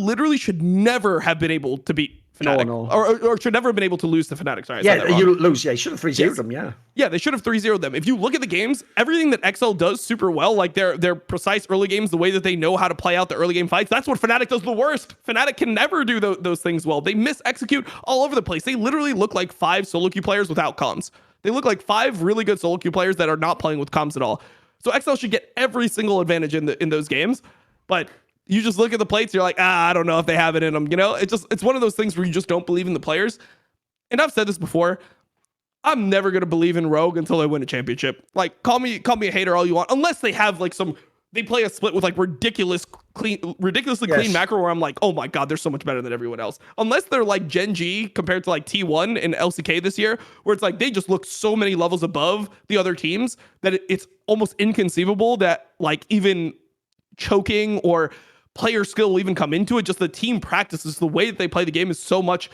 literally should never have been able to beat Fnatic. No. Or should never have been able to lose to Fnatic. Sorry, you lose. Yeah, you should have 3-0'd them. Yeah, they should have 3-0'd them. If you look at the games, everything that XL does super well, like their precise early games, the way that they know how to play out the early game fights, that's what Fnatic does the worst. Fnatic can never do those things well. They mis-execute all over the place. They literally look like 5 solo queue players without comms. They look like 5 really good solo queue players that are not playing with comms at all. So XL should get every single advantage in those games. But you just look at the plates, you're like, I don't know if they have it in them. It's one of those things where you just don't believe in the players. And I've said this before. I'm never gonna believe in Rogue until they win a championship. Like, call me a hater all you want, unless they have like they play a split with like ridiculously clean macro where I'm like, oh my god, they're so much better than everyone else. Unless they're like Gen G compared to like T1 and LCK this year, where it's like they just look so many levels above the other teams that it's almost inconceivable that like even choking or player skill will even come into it. Just the team practices, the way that they play the game is so much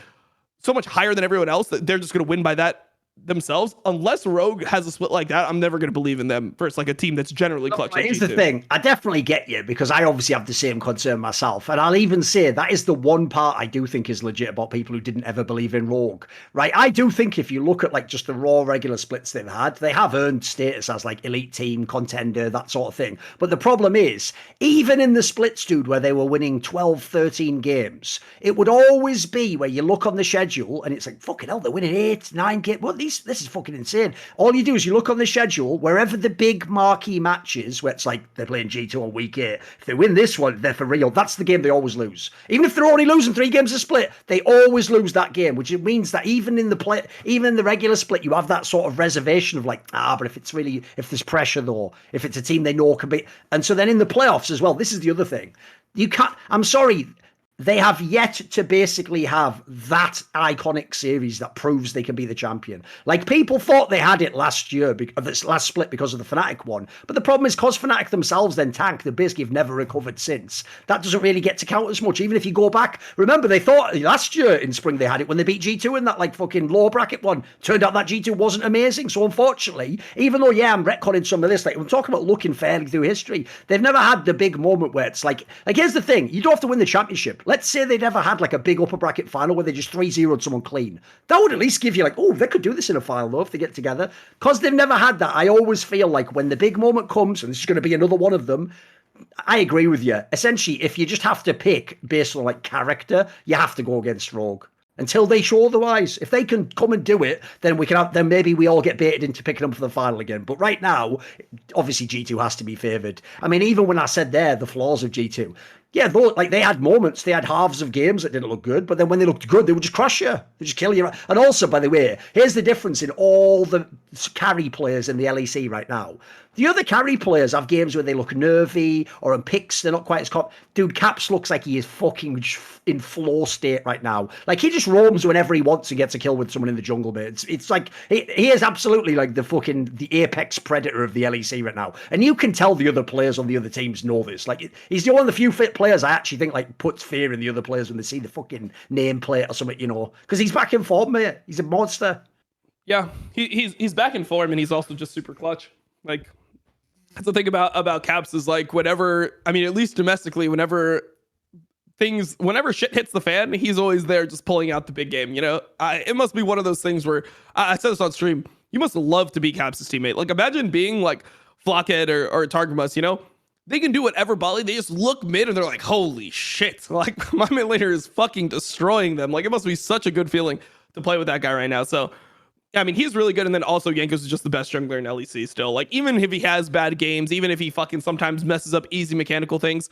higher than everyone else that they're just going to win by that themselves. Unless Rogue has a split like that, I'm never going to believe in them versus like a team that's generally clutch. Here's the thing. I definitely get you because I obviously have the same concern myself. And I'll even say that is the one part I do think is legit about people who didn't ever believe in Rogue, right? I do think if you look at like just the raw regular splits they've had, they have earned status as like elite team, contender, that sort of thing. But the problem is, even in the splits, dude, where they were winning 12, 13 games, it would always be where you look on the schedule and it's like, fucking hell, they're winning 8, 9 games. Well, this is fucking insane. All you do is you look on the schedule, wherever the big marquee matches, where it's like they're playing G2 on week 8, if they win this one, they're for real. That's the game they always lose. Even if they're only losing 3 games a split, they always lose that game, which it means that even in the regular split, you have that sort of reservation of like, but if there's pressure though, if it's a team they know can beat. And so then in the playoffs as well, this is the other thing. I'm sorry, they have yet to basically have that iconic series that proves they can be the champion. Like, people thought they had it last year, this last split, because of the Fnatic one. But the problem is, because Fnatic themselves then tanked, they basically have never recovered since. That doesn't really get to count as much. Even if you go back, remember, they thought last year in spring they had it when they beat G2 in that like fucking low bracket one. Turned out that G2 wasn't amazing. So unfortunately, even though, I'm retconning some of this, like, I'm talking about looking fairly through history, they've never had the big moment where it's like here's the thing, you don't have to win the championship. Let's say they never had like a big upper bracket final where they just 3-0'd someone clean. That would at least give you like, oh, they could do this in a final though if they get together. Because they've never had that, I always feel like when the big moment comes, and this is going to be another one of them, I agree with you. Essentially, if you just have to pick based on like character, you have to go against Rogue. Until they show otherwise. If they can come and do it, then then maybe we all get baited into picking them for the final again. But right now, obviously G2 has to be favoured. I mean, even when I said the flaws of G2, they had moments, they had halves of games that didn't look good, but then when they looked good, they would just crush you. They just kill you. And also, by the way, here's the difference in all the carry players in the LEC right now. The other carry players have games where they look nervy, or in picks, they're not quite as Dude, Caps looks like he is fucking in floor state right now. Like, he just roams whenever he wants and gets a kill with someone in the jungle, mate. It's like, he is absolutely like the apex predator of the LEC right now. And you can tell the other players on the other teams know this. Like, he's one of the few fit players I actually think like puts fear in the other players when they see the fucking nameplate or something, because he's back in form, mate. He's a monster. Yeah, he's back in form, and he's also just super clutch. Like, that's the thing about Caps is like, whenever, I mean, at least domestically, whenever shit hits the fan, he's always there just pulling out the big game, it must be one of those things where, I said this on stream, you must love to be Caps' teammate. Like, imagine being like Flockhead or Targamas, they can do whatever volley, they just look mid and they're like, holy shit, like, my mid laner is fucking destroying them. Like, it must be such a good feeling to play with that guy right now. So, I mean, he's really good. And then also Jankos is just the best jungler in LEC still. Like, even if he has bad games, even if he fucking sometimes messes up easy mechanical things,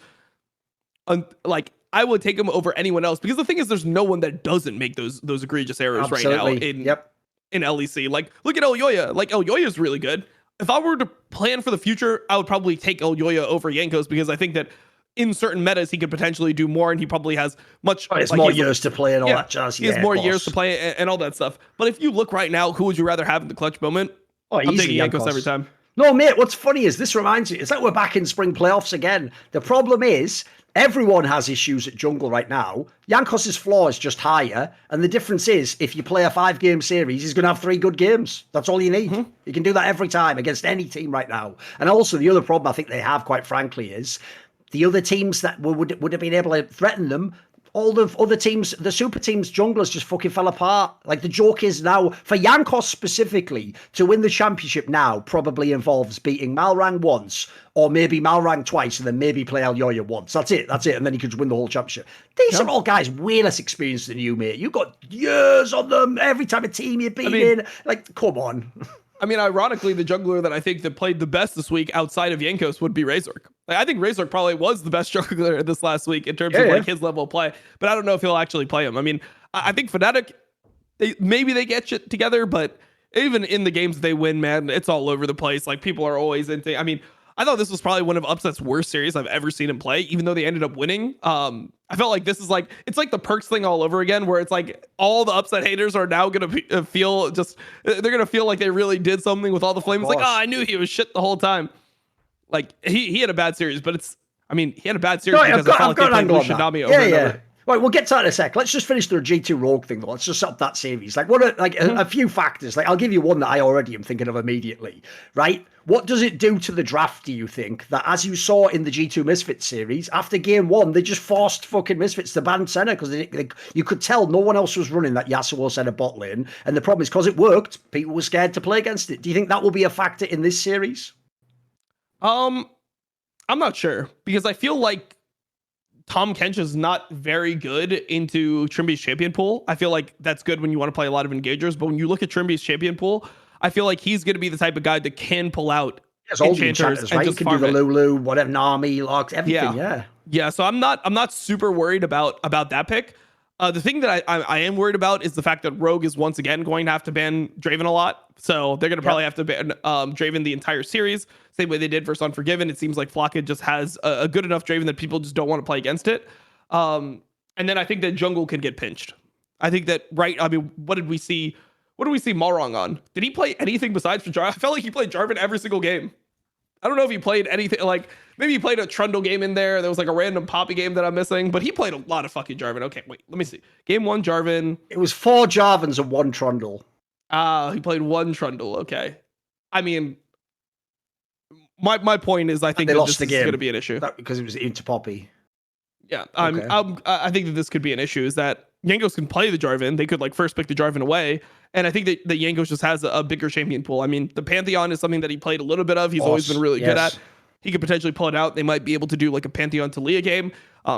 like, I would take him over anyone else, because the thing is, there's no one that doesn't make those egregious errors right now in LEC. Like, look at Elyoya. Like, Elyoya is really good. If I were to plan for the future, I would probably take Elyoya over Jankos, because I think that in certain metas he could potentially do more, and he probably has much. It's more years to play and all that jazz. He has more years to play and all that stuff. But if you look right now, who would you rather have in the clutch moment? I'm taking Jankos every time. No, mate, what's funny is this reminds me, it's like we're back in spring playoffs again. The problem is, everyone has issues at jungle right now. Jankos' floor is just higher, and the difference is, if you play a 5-game series, he's going to have 3 good games. That's all you need. You can do that every time against any team right now. And also, the other problem I think they have, quite frankly, is the other teams that would have been able to threaten them, all the other teams, the super teams' junglers just fucking fell apart. Like, the joke is now, for Jankos specifically, to win the championship now probably involves beating Malrang once, or maybe Malrang twice, and then maybe play Elyoya once. That's it. And then he could win the whole championship. These are all guys way less experienced than you, mate. You've got years on them. Every time a team you're beating. Like, come on. I mean, ironically, the jungler that I think that played the best this week outside of Jankos would be Razork. Like, I think Razork probably was the best jungler this last week in terms of like his level of play, but I don't know if he'll actually play him. I mean, I think Fnatic, maybe they get shit together, but even in the games they win, man, it's all over the place. Like, people are always into. I mean, I thought this was probably one of Upset's worst series I've ever seen him play, even though they ended up winning. I felt like this is like, it's like the Perks thing all over again, where it's like all the Upset haters are now going to feel just, they're going to feel like they really did something with all the flames. Like, oh, I knew he was shit the whole time. Like, he had a bad series, but he had a bad series because I felt like they played Lucian and Nami over and over. Right, we'll get to that in a sec. Let's just finish the G2 Rogue thing, though. Let's just set up that series. Like, what are a few factors? Like, I'll give you one that I already am thinking of immediately. Right? What does it do to the draft, do you think, that as you saw in the G2 Misfits series, after game 1, they just forced fucking Misfits to ban Senna, because you could tell no one else was running that Yasuo Senna bot lane, and the problem is, because it worked, people were scared to play against it. Do you think that will be a factor in this series? I'm not sure, because I feel like Tom Kench is not very good into Trimby's champion pool. I feel like that's good when you want to play a lot of engagers, but when you look at Trimby's champion pool, I feel like he's going to be the type of guy that can pull out enchanters and right? just You can farm do the it. Lulu, whatever, Nami, locks, everything. Yeah. So I'm not super worried about that pick. The thing that I am worried about is the fact that Rogue is once again going to have to ban Draven a lot. So they're going to probably have to ban Draven the entire series, same way they did versus Unforgiven. It seems like Flocka just has a good enough Draven that people just don't want to play against it. And then I think that jungle can get pinched. I think that, I mean, what did we see Malrang on? Did he play anything besides for Jarvan? I felt like he played Jarvan every single game. I don't know if he played anything, like, maybe he played a Trundle game in there. There was like a random Poppy game that I'm missing, but he played a lot of fucking Jarvan. Okay, wait, let me see. Game 1, Jarvan. It was 4 Jarvans and 1 Trundle. He played 1 Trundle. Okay. I mean, my point is, I think that this is going to be an issue. Because it was into Poppy. Yeah, I think that this could be an issue, is that Jankos can play the Jarvan. They could like first pick the Jarvan away. And I think that Jankos just has a bigger champion pool. I mean, the Pantheon is something that he played a little bit of. He's always been really good at. He could potentially pull it out. They might be able to do like a Pantheon Talia game.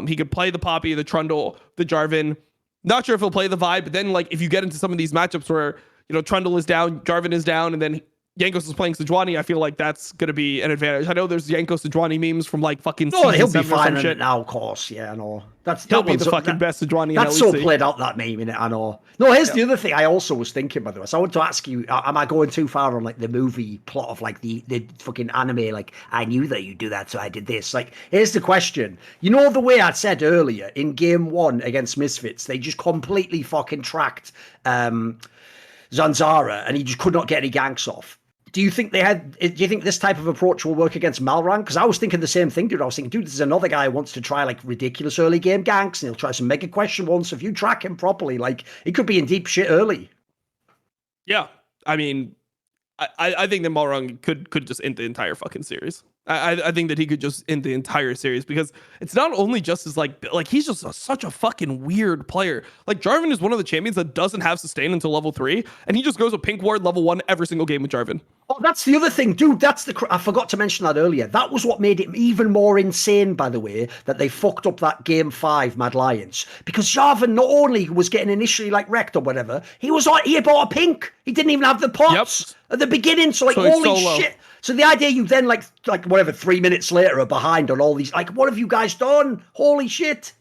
He could play the Poppy, the Trundle, the Jarvan. Not sure if he'll play the Vi, but then like if you get into some of these matchups where, you know, Trundle is down, Jarvan is down, and then Jankos is playing Sejuani, I feel like that's going to be an advantage. I know there's Jankos Sejuani memes from like fucking he'll be fine in it now, of course. Yeah, I know. He'll be the fucking best Sejuani in LEC. That's so played out, that meme, in it, I know. No, here's the other thing I also was thinking, by the way. So I want to ask you, am I going too far on like the movie plot of like the fucking anime, like, I knew that you'd do that, so I did this. Like, here's the question. You know the way I said earlier, in game 1 against Misfits, they just completely fucking tracked Zanzara, and he just could not get any ganks off. Do you think this type of approach will work against Malrang? Because I was thinking the same thing, dude. I was thinking, dude, this is another guy who wants to try like ridiculous early game ganks, and he'll try some mega question ones. So if you track him properly, like, he could be in deep shit early. Yeah, I mean, I think that Malrang could just end the entire fucking series. I think that he could just end the entire series, because it's not only just as like he's just such a fucking weird player. Like Jarvan is one of the champions that doesn't have sustain until level 3, and he just goes a pink ward level 1 every single game with Jarvan. Oh, that's the other thing, dude. I forgot to mention that earlier. That was what made it even more insane, by the way, that they fucked up that game 5 Mad Lions, because Jarvan not only was getting initially like wrecked or whatever, he bought a pink. He didn't even have the pots at the beginning. So holy shit. So the idea you then like whatever 3 minutes later are behind on all these, like, what have you guys done? Holy shit.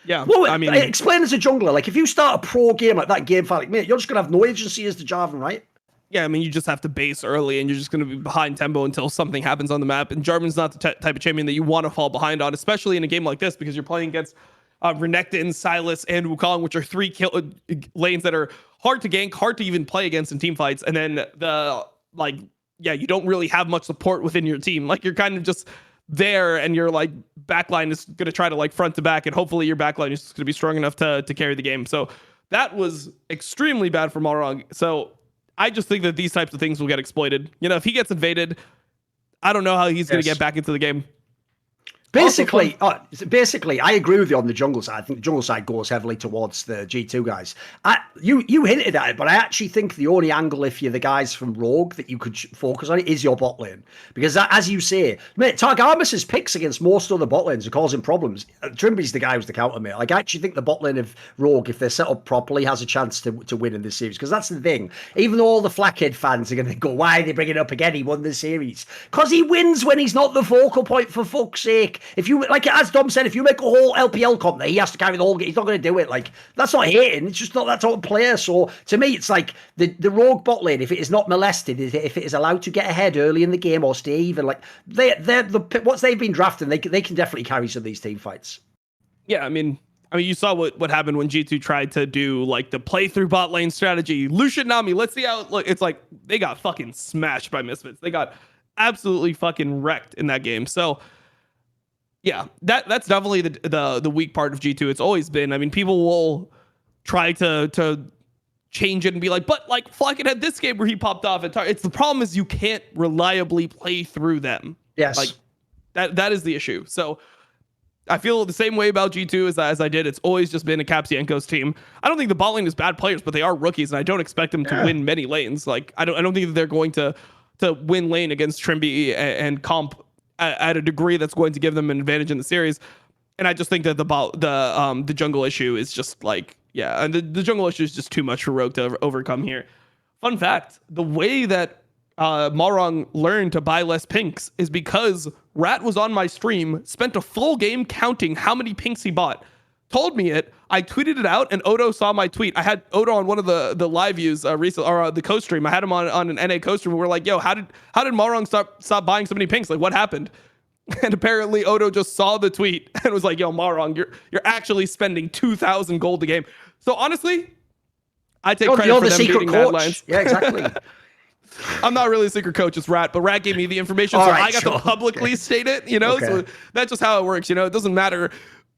Yeah, well, I mean, explain as a jungler, like if you start a pro game like that game 5, like, mate, you're just gonna have no agency as the Jarvan, right? Yeah, I mean, you just have to base early, and you're just going to be behind tempo until something happens on the map. And Jarvan's not the type of champion that you want to fall behind on, especially in a game like this, because you're playing against Renekton, Sylas, and Wukong, which are 3 lanes that are hard to gank, hard to even play against in team fights. And then you don't really have much support within your team. Like, you're kind of just there, and your like backline is going to try to like front to back, and hopefully your backline is going to be strong enough to carry the game. So that was extremely bad for Marong. So I just think that these types of things will get exploited. You know, if he gets invaded, I don't know how he's going to get back into the game. Basically, I agree with you on the jungle side. I think the jungle side goes heavily towards the G2 guys. You hinted at it, but I actually think the only angle, if you're the guys from Rogue, that you could focus on it is your bot lane. Because as you say, mate, Targamas's picks against most other bot lanes are causing problems. Trimby's the guy who's the counter, mate. Like, I actually think the bot lane of Rogue, if they're set up properly, has a chance to win in this series. Because that's the thing. Even though all the Flackhead fans are going to go, why are they bringing it up again? He won the series. Because he wins when he's not the focal point, for fuck's sake. If you, like, as Dom said, if you make a whole LPL comp there, he has to carry the whole game. He's not going to do it. Like, that's not hating. It's just not that sort of player. So to me, it's like the Rogue bot lane, if it is not molested, if it is allowed to get ahead early in the game or stay even, like, once they've been drafted, they can definitely carry some of these team fights. Yeah, I mean, you saw what happened when G2 tried to do like the playthrough bot lane strategy. Lucian and Nami, let's see how it looks. It's like they got fucking smashed by Misfits. They got absolutely fucking wrecked in that game. So yeah, that's definitely the weak part of G2. It's always been. I mean, people will try to change it and be like, but like Flocket had this game where he popped off at it's the problem is you can't reliably play through them. Yes. Like that is the issue. So I feel the same way about G2 as I did. It's always just been a Capsienko's team. I don't think the bot lane is bad players, but they are rookies, and I don't expect them to win many lanes. Like I don't think that they're going to win lane against Trimby and Comp at a degree that's going to give them an advantage in the series. And I just think that the jungle issue is just like, yeah, and the jungle issue is just too much for Rogue to overcome here. Fun fact, the way that Marong learned to buy less pinks is because Rat was on my stream, spent a full game counting how many pinks he bought, told me it, I tweeted it out, and Odo saw my tweet. I had Odo on one of the live views recently, or the co-stream. I had him on an NA co-stream. We were like, yo, how did Marong stop buying so many pinks? Like, what happened? And apparently Odo just saw the tweet and was like, yo, Marong, you're actually spending 2,000 gold a game. So honestly, I take credit for them beating Mad Lions. Yeah, exactly. I'm not really a secret coach, it's Rat, but Rat gave me the information, so I got to publicly state it, you know? Okay. So that's just how it works, you know? It doesn't matter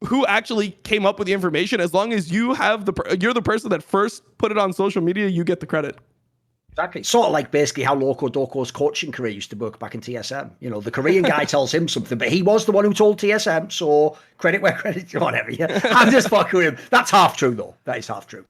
who actually came up with the information. As long as you're the person that first put it on social media, you get the credit. Exactly. Sort of like basically how Loco Doko's coaching career used to work back in TSM. You know, the Korean guy tells him something, but he was the one who told TSM, so credit where credit, whatever. Yeah. I'm just fucking with him. That's half true, though. That is half true.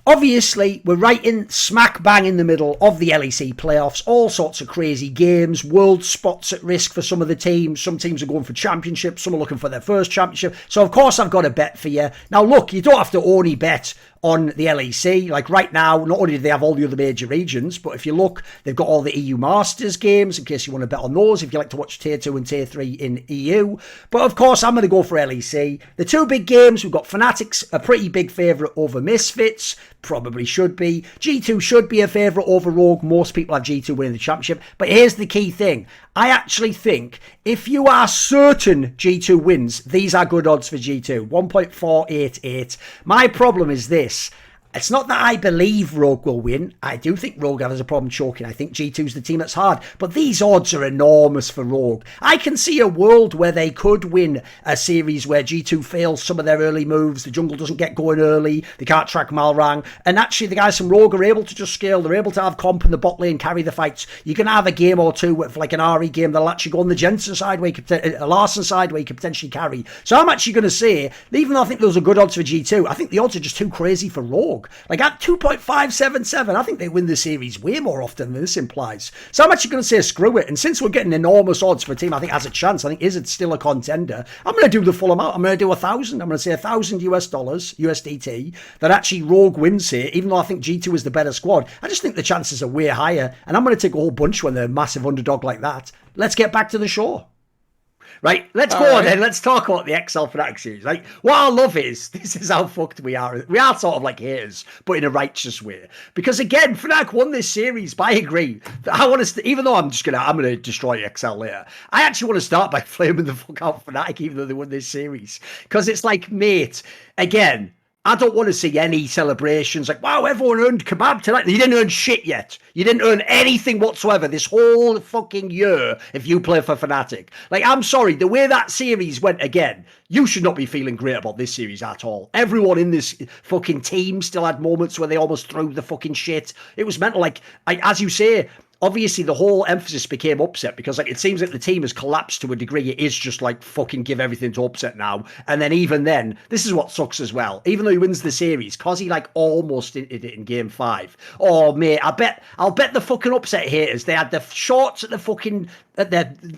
Obviously, we're right in smack bang in the middle of the LEC playoffs. All sorts of crazy games. World spots at risk for some of the teams. Some teams are going for championships. Some are looking for their first championship. So, of course, I've got a bet for you. Now, look, you don't have to only bet on the LEC. Like right now, not only do they have all the other major regions, but if you look, they've got all the EU Masters games in case you want to bet on those, if you like to watch Tier 2 and Tier 3 in EU. But of course, I'm going to go for LEC. The two big games, we've got Fnatic's a pretty big favourite over Misfits. Probably should be. G2 should be a favourite over Rogue. Most people have G2 winning the championship. But here's the key thing. I actually think if you are certain G2 wins, these are good odds for G2. 1.488. My problem is this. It's not that I believe Rogue will win. I do think Rogue has a problem choking. I think G2's the team that's hard. But these odds are enormous for Rogue. I can see a world where they could win a series where G2 fails some of their early moves. The jungle doesn't get going early. They can't track Malrang. And actually, the guys from Rogue are able to just scale. They're able to have comp in the bot lane, carry the fights. You can have a game or two with like an RE game that'll actually go on the Jensen side where you could, a Larson side where you could potentially carry. So I'm actually going to say, even though I think those are good odds for G2, I think the odds are just too crazy for Rogue. Like at 2.577, I think they win the series way more often than this implies. So I'm actually going to say screw it. And since we're getting enormous odds for a team I think has a chance, I think Izzard's still a contender, I'm going to do the full amount. I'm going to do 1,000. I'm going to say $1,000 USDT that actually Rogue wins here, even though I think G2 is the better squad. I just think the chances are way higher. And I'm going to take a whole bunch when they're a massive underdog like that. Let's get back to the show. Right, let's go on then. Let's talk about the XL Fnatic series. Like, what I love is, this is how fucked we are. We are sort of like haters, but in a righteous way. Because again, Fnatic won this series, but I agree. I want to, even though I'm going to destroy XL later, I actually want to start by flaming the fuck out Fnatic, even though they won this series. Because it's like, mate, again, I don't want to see any celebrations like, wow, everyone earned kebab tonight. You didn't earn shit yet. You didn't earn anything whatsoever this whole fucking year if you play for Fnatic. Like, I'm sorry, the way that series went again, you should not be feeling great about this series at all. Everyone in this fucking team still had moments where they almost threw the fucking shit. It was mental. Like, as you say, obviously the whole emphasis became upset because like it seems like the team has collapsed to a degree. It is just like fucking give everything to upset now. And then even then, this is what sucks as well. Even though he wins the series, cause he like almost did it in game 5. Oh mate, I'll bet the fucking upset haters, they had the shorts at the fucking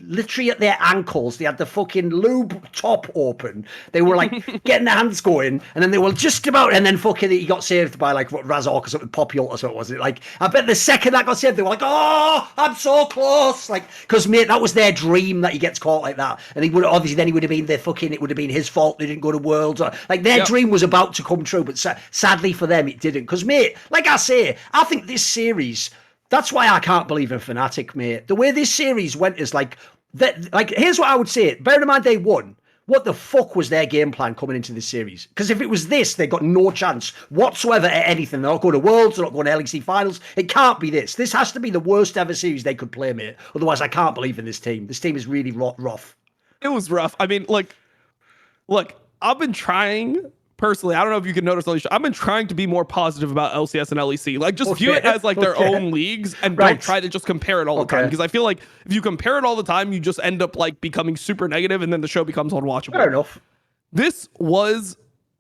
literally at their ankles. They had the fucking lube top open. They were like getting their hands going, and then they were just about, and then fucking he got saved by like what Razork or something, Poppy Ult or something, was it? Like, I bet the second that got saved, they were like, oh, I'm so close. Like, because mate, that was their dream that he gets caught like that, and he would obviously then he would have been it would have been his fault they didn't go to Worlds, or like their dream was about to come true, but sadly for them it didn't. Because mate, like I say, I think this series. That's why I can't believe in Fnatic, mate. The way this series went is like, here's what I would say. Bear in mind they won. What the fuck was their game plan coming into this series? Because if it was this, they got no chance whatsoever at anything. They're not going to Worlds, they're not going to LEC Finals. It can't be this. This has to be the worst ever series they could play, mate. Otherwise, I can't believe in this team. This team is really rough. It was rough. I mean, like, look, I've been trying... Personally, I don't know if you can notice on the show, I've been trying to be more positive about LCS and LEC. Like, just view it as like their own leagues and don't try to just compare it all the time. Because I feel like if you compare it all the time, you just end up like becoming super negative and then the show becomes unwatchable. Fair enough. This was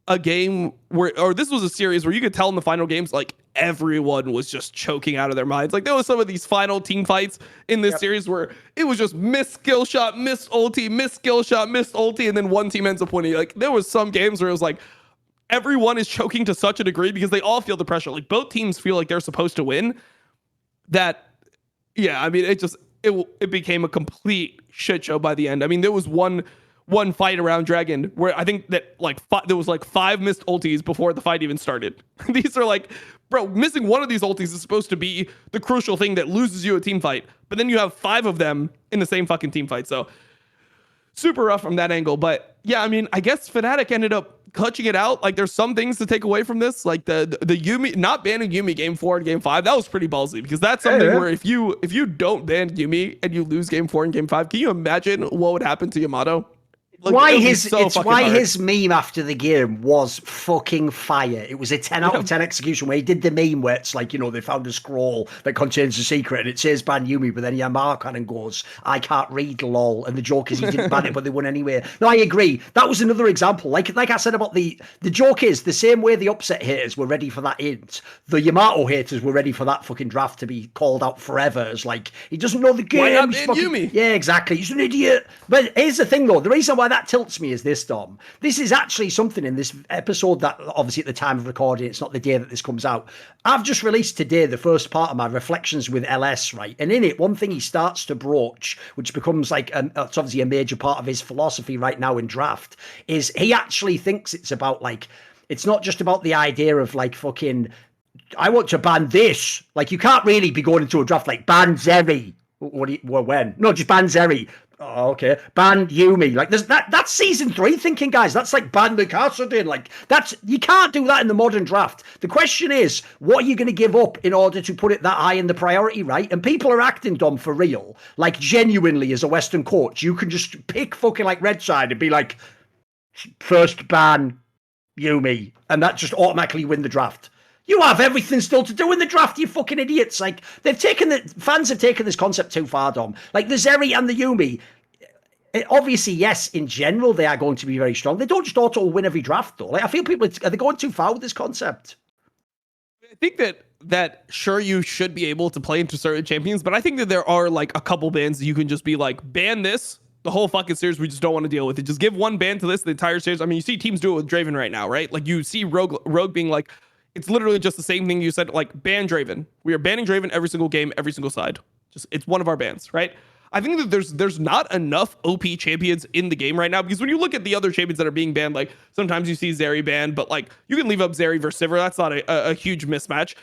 a game this was a series where you could tell in the final games, like everyone was just choking out of their minds. Like there was some of these final team fights in this series where it was just missed skill shot, missed ulti, missed skill shot, missed ulti, and then one team ends up winning. Like there was some games where it was like, everyone is choking to such a degree because they all feel the pressure. Like both teams feel like they're supposed to win. That, I mean, it became a complete shit show by the end. I mean, there was one fight around Dragon where I think that like there was like 5 missed ultis before the fight even started. These are like, bro, missing one of these ultis is supposed to be the crucial thing that loses you a team fight, but then you have 5 of them in the same fucking team fight. So super rough from that angle. But yeah, I mean, I guess Fnatic ended up clutching it out. Like there's some things to take away from this, like the Yuumi, not banning Yuumi game 4 and game 5, that was pretty ballsy, because that's something where if you don't ban Yuumi and you lose game 4 and game 5, can you imagine what would happen to Yamato? Like, why his meme after the game was fucking fire. It was a 10 out of 10 execution where he did the meme where it's like, they found a scroll that contains a secret and it says ban Yuumi, but then Yamato goes, I can't read lol, and the joke is he didn't ban it but they won anyway. No, I agree. That was another example. Like I said about the joke is the same way the upset haters were ready for that int, the Yamato haters were ready for that fucking draft to be called out forever as like, he doesn't know the game. Why not ban Yuumi? Yeah, exactly. He's an idiot. But here's the thing though, the reason why that tilts me is this, Dom. This is actually something in this episode that obviously at the time of recording, it's not the day that this comes out. I've just released today the first part of my reflections with LS, right? And in it, one thing he starts to broach, which becomes like, it's obviously a major part of his philosophy right now in draft, is he actually thinks it's about like, it's not just about the idea of like fucking, I want to ban this. Like you can't really be going into a draft like ban Zeri. When? No, just ban Zeri. Oh, okay. Ban Yumi. Like there's that's season 3 thinking, guys. That's like ban the Kassadin. Like that's you can't do that in the modern draft. The question is, what are you going to give up in order to put it that high in the priority, right? And people are acting dumb for real. Like genuinely as a Western coach, you can just pick fucking like Red Side and be like, first ban Yumi, and that just automatically win the draft. You have everything still to do in the draft, you fucking idiots. Like, fans have taken this concept too far, Dom. Like, the Zeri and the Yumi, obviously, yes, in general, they are going to be very strong. They don't just auto win every draft, though. Like, I feel people, are they going too far with this concept? I think that sure, you should be able to play into certain champions, but I think that there are, like, a couple bans that you can just be like, ban this, the whole fucking series, we just don't want to deal with it. Just give one ban to this, the entire series. I mean, you see teams do it with Draven right now, right? Like, you see Rogue being like, it's literally just the same thing you said, like ban Draven. We are banning Draven every single game, every single side. Just it's one of our bans, right? I think that there's not enough OP champions in the game right now, because when you look at the other champions that are being banned, like sometimes you see Zeri banned, but like you can leave up Zeri versus Sivir. That's not a huge mismatch.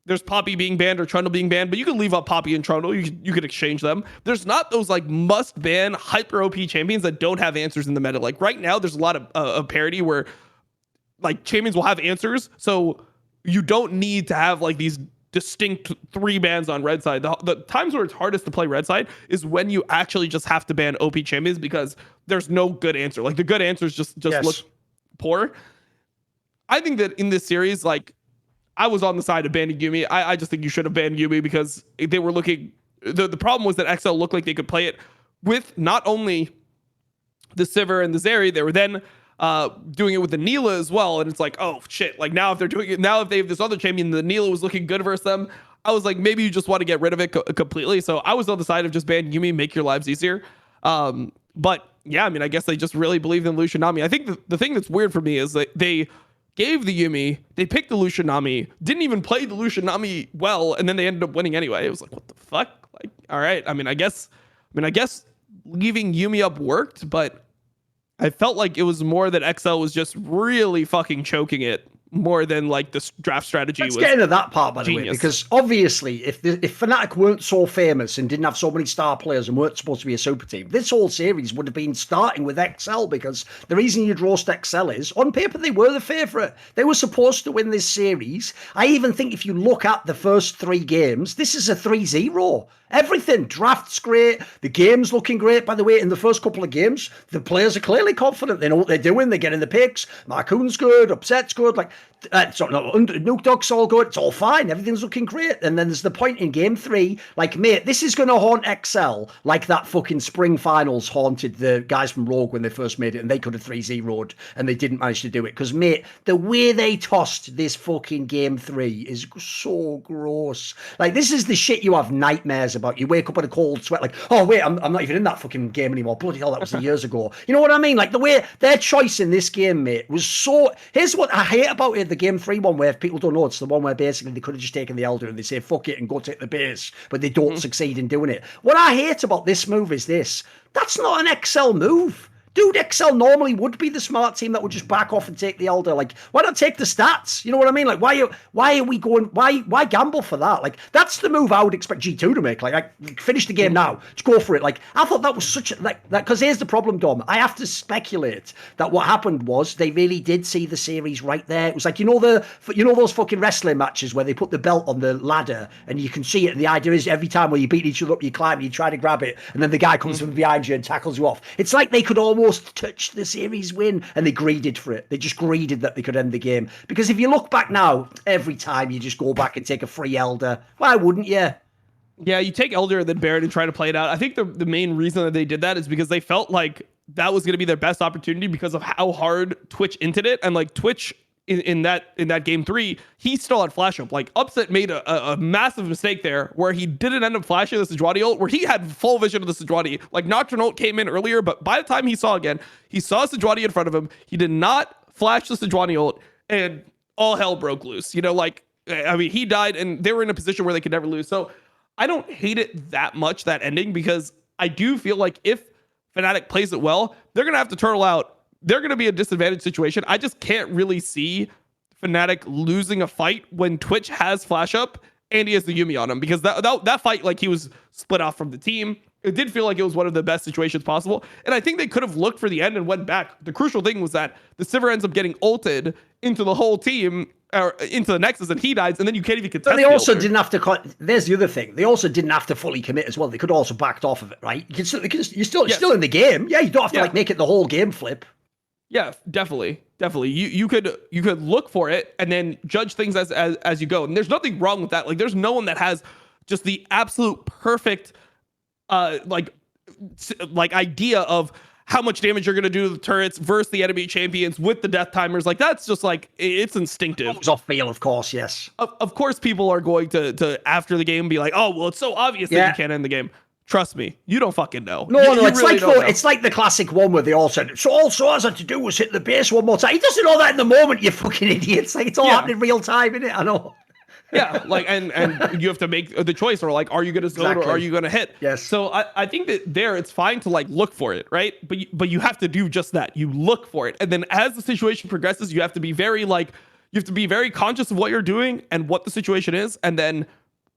There's Poppy being banned or Trundle being banned, but you can leave up Poppy and Trundle. You could exchange them. There's not those like must ban hyper OP champions that don't have answers in the meta. Like right now, there's a lot of parity where like champions will have answers, so you don't need to have like these distinct 3 bans on red side. The times where it's hardest to play red side is when you actually just have to ban OP champions because there's no good answer. Like the good answers just yes. Look poor. I think that in this series, like I was on the side of banning Yumi. I just think you should have banned Yumi because they were looking. The problem was that XL looked like they could play it with not only the Sivir and the Zeri, they were then doing it with the Neela as well, and it's like, oh shit, like now if they're doing it, now if they have this other champion, the Neela was looking good versus them, I was like, maybe you just want to get rid of it completely. So I was on the side of just ban Yumi, make your lives easier. But yeah, I mean, I guess they just really believe in Lucian and Nami. I think the thing that's weird for me is that they gave the Yumi, they picked the Lucian and Nami, didn't even play the Lucian and Nami well, and then they ended up winning anyway. It was like, what the fuck? Like, all right, I guess leaving Yumi up worked, but I felt like it was more that XL was just really fucking choking it more than like this draft strategy. Let's get into that part, by the way, because obviously if Fnatic weren't so famous and didn't have so many star players and weren't supposed to be a super team, this whole series would have been starting with XL, because the reason you'd roast XL is on paper they were the favourite. They were supposed to win this series. I even think if you look at the first 3 games, this is a 3-0. Everything, draft's great, the game's looking great. By the way, in the first couple of games, the players are clearly confident. They know what they're doing. They're getting the picks. Marcoon's good, Upset's good. Like, Nuke Dog's all good. It's all fine. Everything's looking great. And then there's the point in game 3, like, mate, this is going to haunt XL like that fucking spring finals haunted the guys from Rogue when they first made it, and they could have 3-0'd and they didn't manage to do it. Because, mate, the way they tossed this fucking game 3 is so gross. Like, this is the shit you have nightmares about. You wake up in a cold sweat, like, oh wait, I'm not even in that fucking game anymore. Bloody hell, that was years ago. You know what I mean? Like the way their choice in this game, mate, was so. Here's what I hate about it: the game 3 one, where if people don't know, it's the one where basically they could have just taken the Elder and they say fuck it and go take the base, but they don't succeed in doing it. What I hate about this move is this: that's not an XL move. Dude, XL normally would be the smart team that would just back off and take the Elder. Like, why not take the stats? You know what I mean? Like, why are we going? Why gamble for that? Like, that's the move I would expect G2 to make. Like finish the game now. Just go for it. Like, I thought that was such a that because here's the problem, Dom. I have to speculate that what happened was they really did see the series right there. It was like, you know those fucking wrestling matches where they put the belt on the ladder and you can see it. And the idea is every time where you beat each other up, you climb, you try to grab it, and then the guy comes from behind you and tackles you off. It's like they could almost touch the series win, and they greeded for it. They just greeded that they could end the game. Because if you look back now, every time you just go back and take a free Elder, why wouldn't you? Yeah, you take Elder and then Baron and try to play it out. I think the main reason that they did that is because they felt like that was going to be their best opportunity because of how hard Twitch inted it. And like Twitch in that game 3, he still had flash up. Like Upset made a massive mistake there where he didn't end up flashing the Sejuani ult, where he had full vision of the Sejuani. Like Nocturne ult came in earlier, but by the time he saw Sejuani in front of him. He did not flash the Sejuani ult, and all hell broke loose. You know, like, I mean, he died and they were in a position where they could never lose. So I don't hate it that much, that ending, because I do feel like if Fnatic plays it well, they're going to have to turtle out. They're going to be a disadvantaged situation. I just can't really see Fnatic losing a fight when Twitch has flash up and he has the Yumi on him, because that fight, like, he was split off from the team. It did feel like it was one of the best situations possible. And I think they could have looked for the end and went back. The crucial thing was that the Sivir ends up getting ulted into the whole team, or into the Nexus, and he dies, and then you can't even contest. But they also didn't have to. There's the other thing. They also didn't have to fully commit as well. They could have also backed off of it, right? You're still in the game. Yeah, you don't have to like make it the whole game flip. Yeah, definitely. You could look for it and then judge things as you go. And there's nothing wrong with that. Like, there's no one that has just the absolute perfect like idea of how much damage you're going to do to the turrets versus the enemy champions with the death timers. Like, that's just like, it's instinctive. It's off feel, of course, yes. Of course, people are going to after the game be like, oh, well, it's so obvious that you can't end the game. Trust me, you don't fucking know. No, it's really it's like the classic one where they all said, so all Soaz had to do was hit the base one more time. He doesn't know that in the moment, you fucking idiots. Like, it's all happening real time, innit? I know. Yeah, like, and you have to make the choice, or like, are you going to zone or are you going to hit? Yes. So I think that it's fine to like look for it, right? But you have to do just that. You look for it, and then as the situation progresses, you have to be very conscious of what you're doing and what the situation is, and then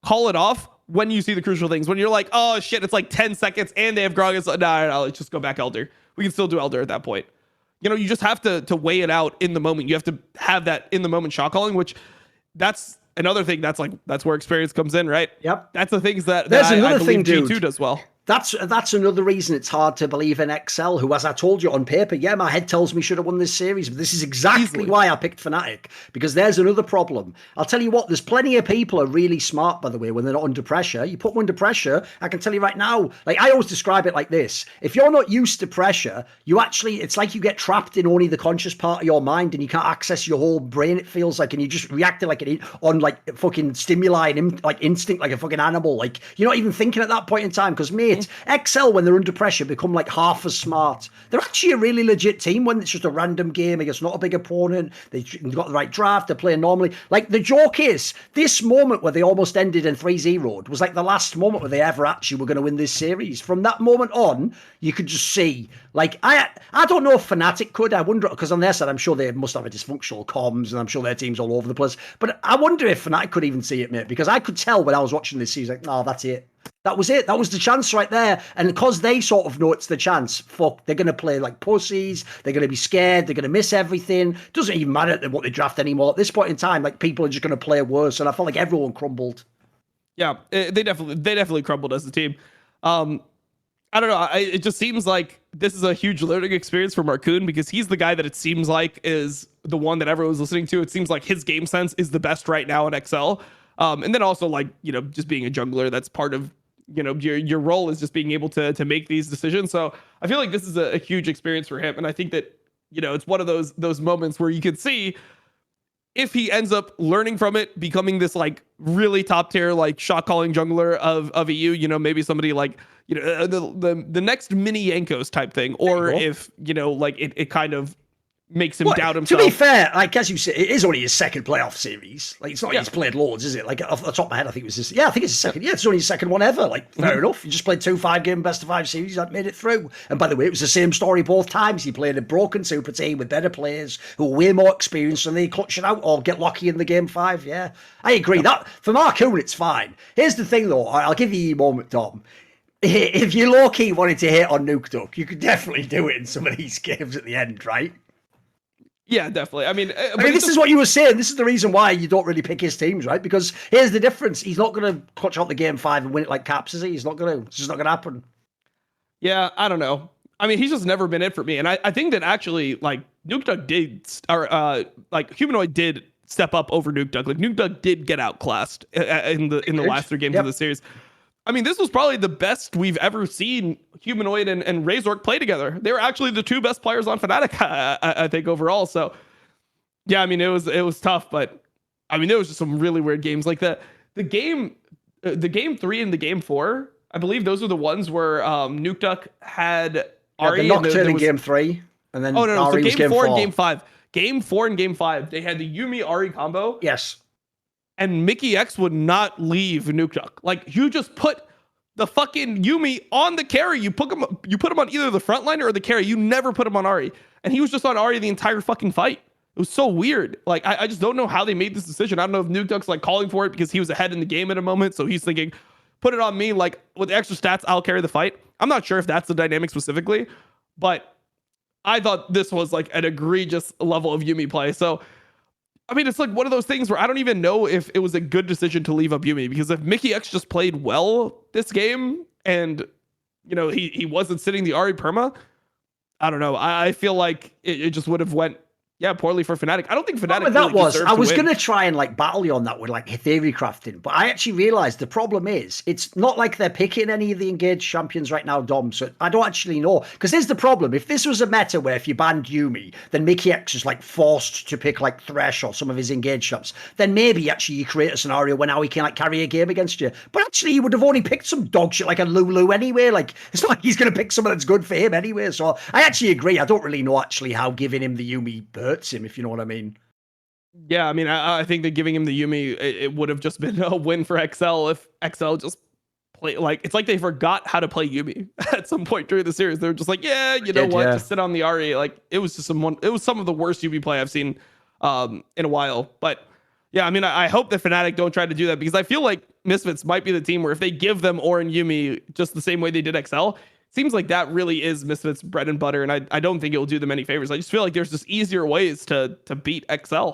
call it off when you see the crucial things. When you're like, oh shit, it's like 10 seconds and they have Gragas. No, let's just go back Elder. We can still do Elder at that point. You know, you just have to weigh it out in the moment. You have to have that in the moment shot calling, which that's another thing. That's where experience comes in, right? Yep. That's the things that there's another I thing, dude. G2 does well. That's another reason it's hard to believe in XL, who, as I told you on paper, my head tells me should have won this series, but this is exactly why I picked Fnatic, because there's another problem. I'll tell you what, there's plenty of people who are really smart, by the way, when they're not under pressure. You put them under pressure, I can tell you right now, like, I always describe it like this. If you're not used to pressure, it's like you get trapped in only the conscious part of your mind and you can't access your whole brain, it feels like, and you just reacting like on like fucking stimuli and like instinct, like a fucking animal. Like, you're not even thinking at that point in time, because mate, XL, when they're under pressure, become like half as smart. They're actually a really legit team when it's just a random game against not a big opponent. They've got the right draft. They're playing normally. Like, the joke is, this moment where they almost ended in 3-0'd was like the last moment where they ever actually were going to win this series. From that moment on, you could just see, like, I don't know if Fnatic could. I wonder, because on their side, I'm sure they must have a dysfunctional comms, and I'm sure their team's all over the place. But I wonder if Fnatic could even see it, mate, because I could tell when I was watching this series, like, oh, that's it. That was it. That was the chance right there. And because they sort of know it's the chance, fuck, they're going to play like pussies. They're going to be scared. They're going to miss everything. Doesn't even matter what they draft anymore. At this point in time, like, people are just going to play worse. And I felt like everyone crumbled. Yeah, they definitely crumbled as a team. I don't know. It just seems like this is a huge learning experience for Marcoon, because he's the guy that it seems like is the one that everyone's listening to. It seems like his game sense is the best right now in XL. And then also, like, you know, just being a jungler, that's part of, you know, your role is just being able to make these decisions. So I feel like this is a huge experience for him. And I think that, you know, it's one of those moments where you can see if he ends up learning from it, becoming this like really top tier, like shot calling jungler of EU, you know, maybe somebody like, you know, the next mini Yankos type thing, or if, you know, like it kind of makes him doubt himself. To be fair, like, as you said, it is only his second playoff series. Like, it's not like he's played loads, is it? Like, off the top of my head, I think it was his. Yeah, I think it's his second. Yeah, it's only his second one ever. Like, fair enough. He just played 2 5-game best of 5 series that made it through. And by the way, it was the same story both times. He played a broken super team with better players who were way more experienced, and they clutch it out or get lucky in the game 5. Yeah, I agree. That for Marcoon, it's fine. Here's the thing, though. I'll give you a moment, Dom. If you low-key wanted to hit on Nuke Duck, you could definitely do it in some of these games at the end, right? Yeah, definitely. I mean, this is what you were saying. This is the reason why you don't really pick his teams, right? Because here's the difference. He's not going to clutch out the game 5 and win it like Caps, is he? He's not going to. It's just not going to happen. Yeah, I don't know. I mean, he's just never been it for me. And I think that actually, like, Nuke Duck did, or like, Humanoid did step up over Nuke Duck. Like, Nuke Duck did get outclassed in the last 3 games of the series. I mean, this was probably the best we've ever seen Humanoid and Razork play together. They were actually the 2 best players on Fnatic, I think, overall. So, yeah, I mean, it was tough, but I mean, there was just some really weird games. Like the game 3 and the game 4, I believe those are the ones where Nuke Duck had Ahri. The Nocturne in game 3, and then so game 4 and game 5. Game 4 and game 5, they had the Yuumi Ahri combo. Yes. And Mickey X would not leave Nuke Duck. Like, you just put the fucking Yuumi on the carry. You put him on either the frontliner or the carry. You never put him on Ahri. And he was just on Ahri the entire fucking fight. It was so weird. Like, I just don't know how they made this decision. I don't know if Nuke Duck's like calling for it because he was ahead in the game at a moment. So he's thinking, put it on me, like with the extra stats, I'll carry the fight. I'm not sure if that's the dynamic specifically, but I thought this was like an egregious level of Yuumi play. So, I mean, it's like one of those things where I don't even know if it was a good decision to leave up Yuumi, because if Mickey X just played well this game and, you know, he wasn't sitting the Ari perma, I don't know. I feel like it just would have went poorly for Fnatic. I don't think Fnatic But that really was, deserved I was to win. going to try and like battle you on that with like theory crafting, but I actually realized the problem is it's not like they're picking any of the engaged champions right now, Dom. So I don't actually know, because here's the problem. If this was a meta where if you banned Yuumi, then Mickey X is like forced to pick like Thresh or some of his engaged champs, then maybe actually you create a scenario where now he can like carry a game against you. But actually he would have only picked some dog shit like a Lulu anyway. Like it's not like he's going to pick someone that's good for him anyway. So I actually agree. I don't really know actually how giving him the Yuumi hurts him, if you know what I mean. Yeah, I mean, I think that giving him the Yuumi, it would have just been a win for XL if XL just play. Like, it's like they forgot how to play Yuumi at some point during the series. They were just like, yeah, you know what, just sit on the Ari. Like, it was just some of the worst Yuumi play I've seen in a while. But yeah, I mean, I hope that Fnatic don't try to do that, because I feel like Misfits might be the team where if they give them Orin Yuumi just the same way they did XL, seems like that really is Misfits bread and butter, and I don't think it will do them any favors. I just feel like there's just easier ways to beat XL.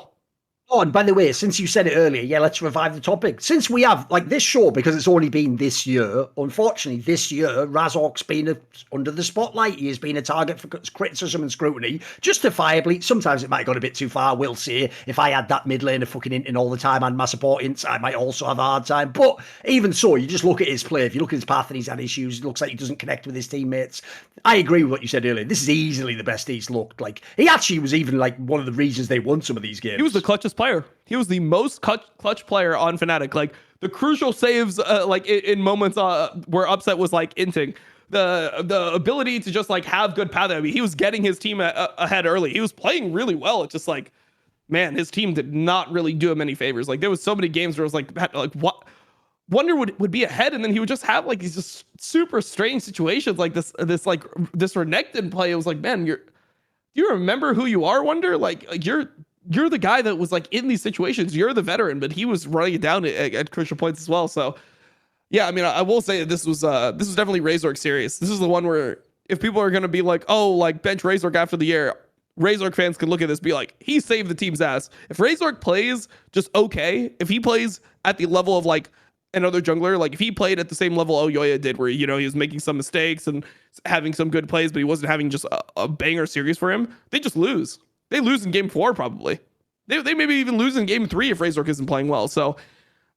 Oh, and by the way, since you said it earlier, yeah, let's revive the topic. Since we have, like, this show, because it's only been this year, unfortunately, this year, Razork's been under the spotlight. He has been a target for criticism and scrutiny, justifiably. Sometimes it might have gone a bit too far, we'll see. If I had that mid laner fucking inting all the time and my support ints, I might also have a hard time. But even so, you just look at his play. If you look at his path and he's had issues, it looks like he doesn't connect with his teammates. I agree with what you said earlier. This is easily the best he's looked. Like, he actually was even, like, one of the reasons they won some of these games. He was the clutchest player. He was the most clutch player on Fnatic. Like the crucial saves, like in moments where Upset was like inting, the ability to just like have good path. I mean, he was getting his team ahead early. He was playing really well. It's just like, man, his team did not really do him any favors. Like there was so many games where it was like what Wonder would be ahead, and then he would just have like these just super strange situations like this Renekton play. It was like, man, do you remember who you are, Wonder? Like you're the guy that was like in these situations. You're the veteran, but he was running it down at crucial points as well. So yeah, I mean, I will say that this was definitely Razork series. This is the one where if people are going to be like, oh, like bench Razork after the year, Razork fans can look at this, be like, he saved the team's ass. If Razork plays just okay, if he plays at the level of like another jungler, like if he played at the same level Oyoya did, where, you know, he was making some mistakes and having some good plays, but he wasn't having just a banger series for him, they just lose. They lose in game 4 probably. They maybe even lose in game 3 if Razork isn't playing well. So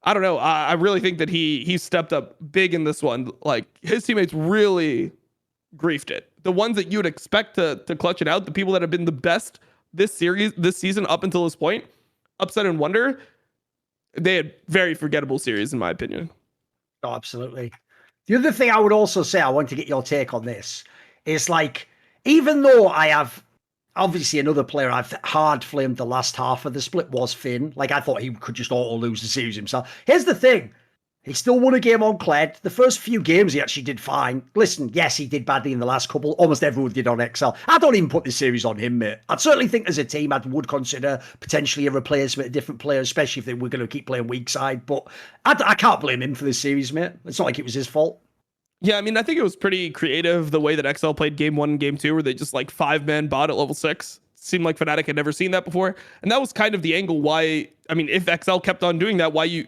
I don't know. I really think that he stepped up big in this one. Like his teammates really griefed it. The ones that you would expect to clutch it out, the people that have been the best this season up until this point, Upset and Wonder, they had very forgettable series in my opinion. Oh, absolutely. The other thing I would also say, I want to get your take on this, is like, even though I have obviously another player I've hard flamed the last half of the split was Finn. Like I thought he could just auto lose the series himself. Here's the thing. He still won a game on Kled. The first few games he actually did fine. Listen, yes, he did badly in the last couple. Almost everyone did on XL. I don't even put this series on him, mate. I'd certainly think as a team I would consider potentially a replacement, a different player, especially if they were going to keep playing weak side. But I can't blame him for this series, mate. It's not like it was his fault. Yeah, I mean, I think it was pretty creative the way that XL played game 1 and game 2, where they just like 5-man bot at level 6. Seemed like Fnatic had never seen that before. And that was kind of the angle why, I mean, if XL kept on doing that, why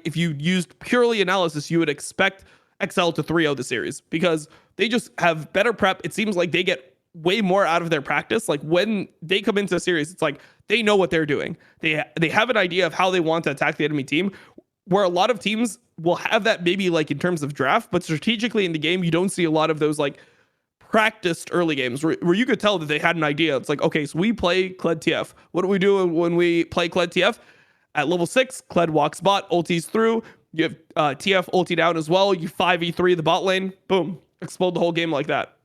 if you used purely analysis, you would expect XL to 3-0 the series, because they just have better prep. It seems like they get way more out of their practice. Like when they come into a series, it's like they know what they're doing. They have an idea of how they want to attack the enemy team, where a lot of teams will have that maybe like in terms of draft, but strategically in the game, you don't see a lot of those like practiced early games where you could tell that they had an idea. It's like, okay, so we play Kled TF. What do we do when we play Kled TF? At level 6, Kled walks bot, ultis through. You have TF ulti down as well. You 5v3 the bot lane. Boom. Explode the whole game like that.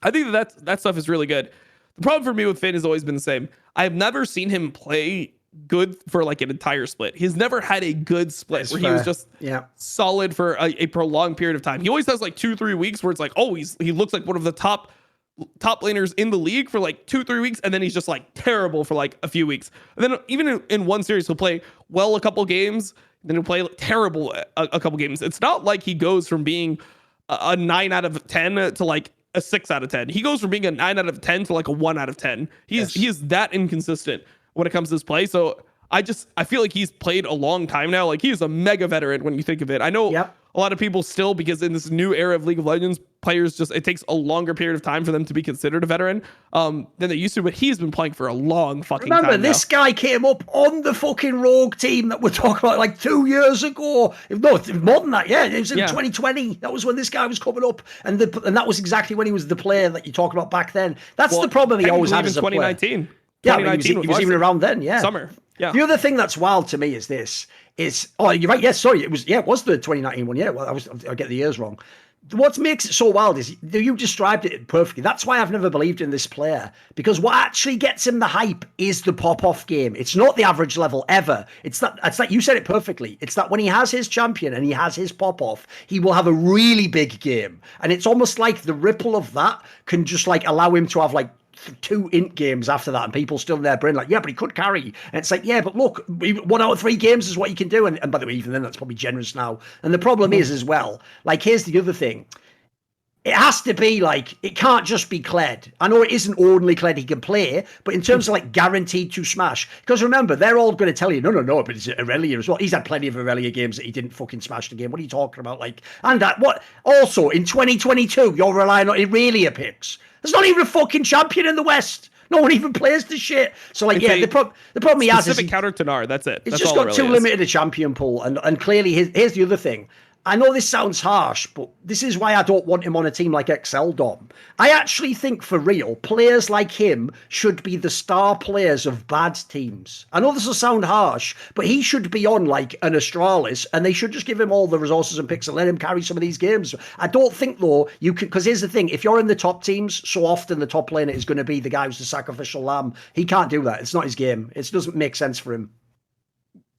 I think that stuff is really good. The problem for me with Finn has always been the same. I've never seen him play good for like an entire split. He's never had a good split where he was just solid for a prolonged period of time. He always has like 2-3 weeks where it's like, oh, he looks like one of the top laners in the league for like 2-3 weeks, and then he's just like terrible for like a few weeks. And then even in one series he'll play well a couple games, then he'll play terrible a couple games. It's not like he goes from being a 9 out of 10 to like a 6 out of 10. He goes from being a 9 out of 10 to like a 1 out of 10. He is that inconsistent when it comes to his play. So I feel like he's played a long time now. Like, he is a mega veteran when you think of it. I know a lot of people still, because in this new era of League of Legends, players it takes a longer period of time for them to be considered a veteran than they used to, but he's been playing for a long fucking time. Remember, this guy came up on the fucking Rogue team that we're talking about like 2 years ago. No, more than that, yeah. It was in 2020. That was when this guy was coming up, and that was exactly when he was the player that you talked about back then. That's the problem he always had as a 2019. player. Yeah, he was even around then, Summer. Yeah. The other thing that's wild to me is you're right. Yes, sorry. It was the 2019 one. Yeah, well, I get the years wrong. What makes it so wild is you described it perfectly. That's why I've never believed in this player, because what actually gets him the hype is the pop-off game. It's not the average level ever. It's that you said it perfectly. It's that when he has his champion and he has his pop-off, he will have a really big game. And it's almost like the ripple of that can just like allow him to have like 2 int games after that, and people still in their brain like, yeah, but he could carry. And it's like, yeah, but look, 1 out of 3 games is what you can do. And by the way, even then, that's probably generous now. And the problem is as well, like, here's the other thing. It has to be like, it can't just be Kled. I know it isn't only Kled he can play, but in terms of like guaranteed to smash, because remember, they're all going to tell you, no, but it's Aurelia as well. He's had plenty of Aurelia games that he didn't fucking smash the game. What are you talking about? Like, and that, what? Also, in 2022, you're relying on Aurelia picks. There's not even a fucking champion in the West. No one even plays the shit. So like, the problem he has is counter to Nar. That's it. He's just got too limited a champion pool, and clearly here's the other thing. I know this sounds harsh, but this is why I don't want him on a team like Dom. I actually think, for real, players like him should be the star players of bad teams. I know this will sound harsh, but he should be on like an Astralis, and they should just give him all the resources and picks and let him carry some of these games. I don't think, though, you can, because here's the thing, if you're in the top teams, so often the top laner is going to be the guy who's the sacrificial lamb. He can't do that. It's not his game. It doesn't make sense for him.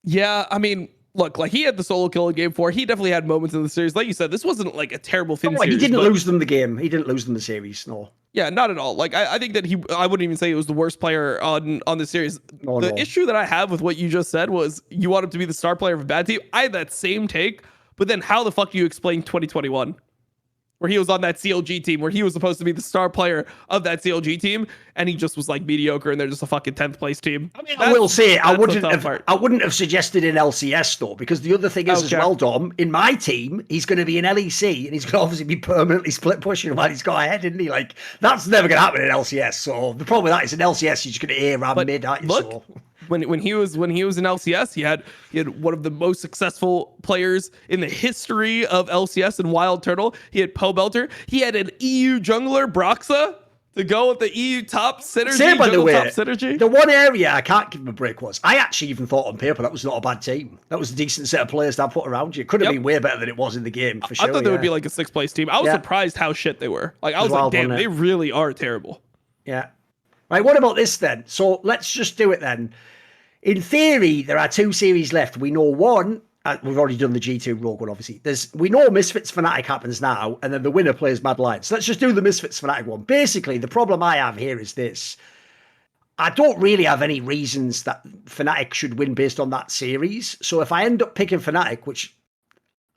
Yeah, I mean, look, like, he had the solo kill in game 4. He definitely had moments in the series. Like you said, this wasn't like a terrible Finn series. He didn't lose them the game. He didn't lose them the series, no. Yeah, not at all. Like, I think that I wouldn't even say it was the worst player on the series. The issue that I have with what you just said was you want him to be the star player of a bad team. I had that same take, but then how the fuck do you explain 2021? Where he was on that CLG team, where he was supposed to be the star player of that CLG team, and he just was like mediocre, and they're just a fucking 10th place team. I mean, I will say, I wouldn't have suggested in LCS though, because the other thing is as well, Dom, in my team, he's going to be in LEC, and he's going to obviously be permanently split pushing while he's got ahead, isn't he? Like, that's never going to happen in LCS. So the problem with that is in LCS, you're just going to air around mid, aren't you? Look, so. When he was in LCS, he had one of the most successful players in the history of LCS in Wild Turtle. He had Poe Belter. He had an EU jungler, Broxa, to go with the EU top synergy. By the way, top synergy. The one area I can't give him a break was, I actually even thought on paper that was not a bad team. That was a decent set of players to have put around you. It could have been way better than it was in the game, for sure. I thought they would be like a 6th place team. I was surprised how shit they were. Like, I was like, damn, they really are terrible. Yeah. Right, what about this then? So let's just do it then. In theory, there are 2 series left. We know one, we've already done the G2 Rogue one, obviously. We know Misfits Fnatic happens now, and then the winner plays Mad Lions. So let's just do the Misfits Fnatic one. Basically, the problem I have here is this. I don't really have any reasons that Fnatic should win based on that series. So if I end up picking Fnatic, which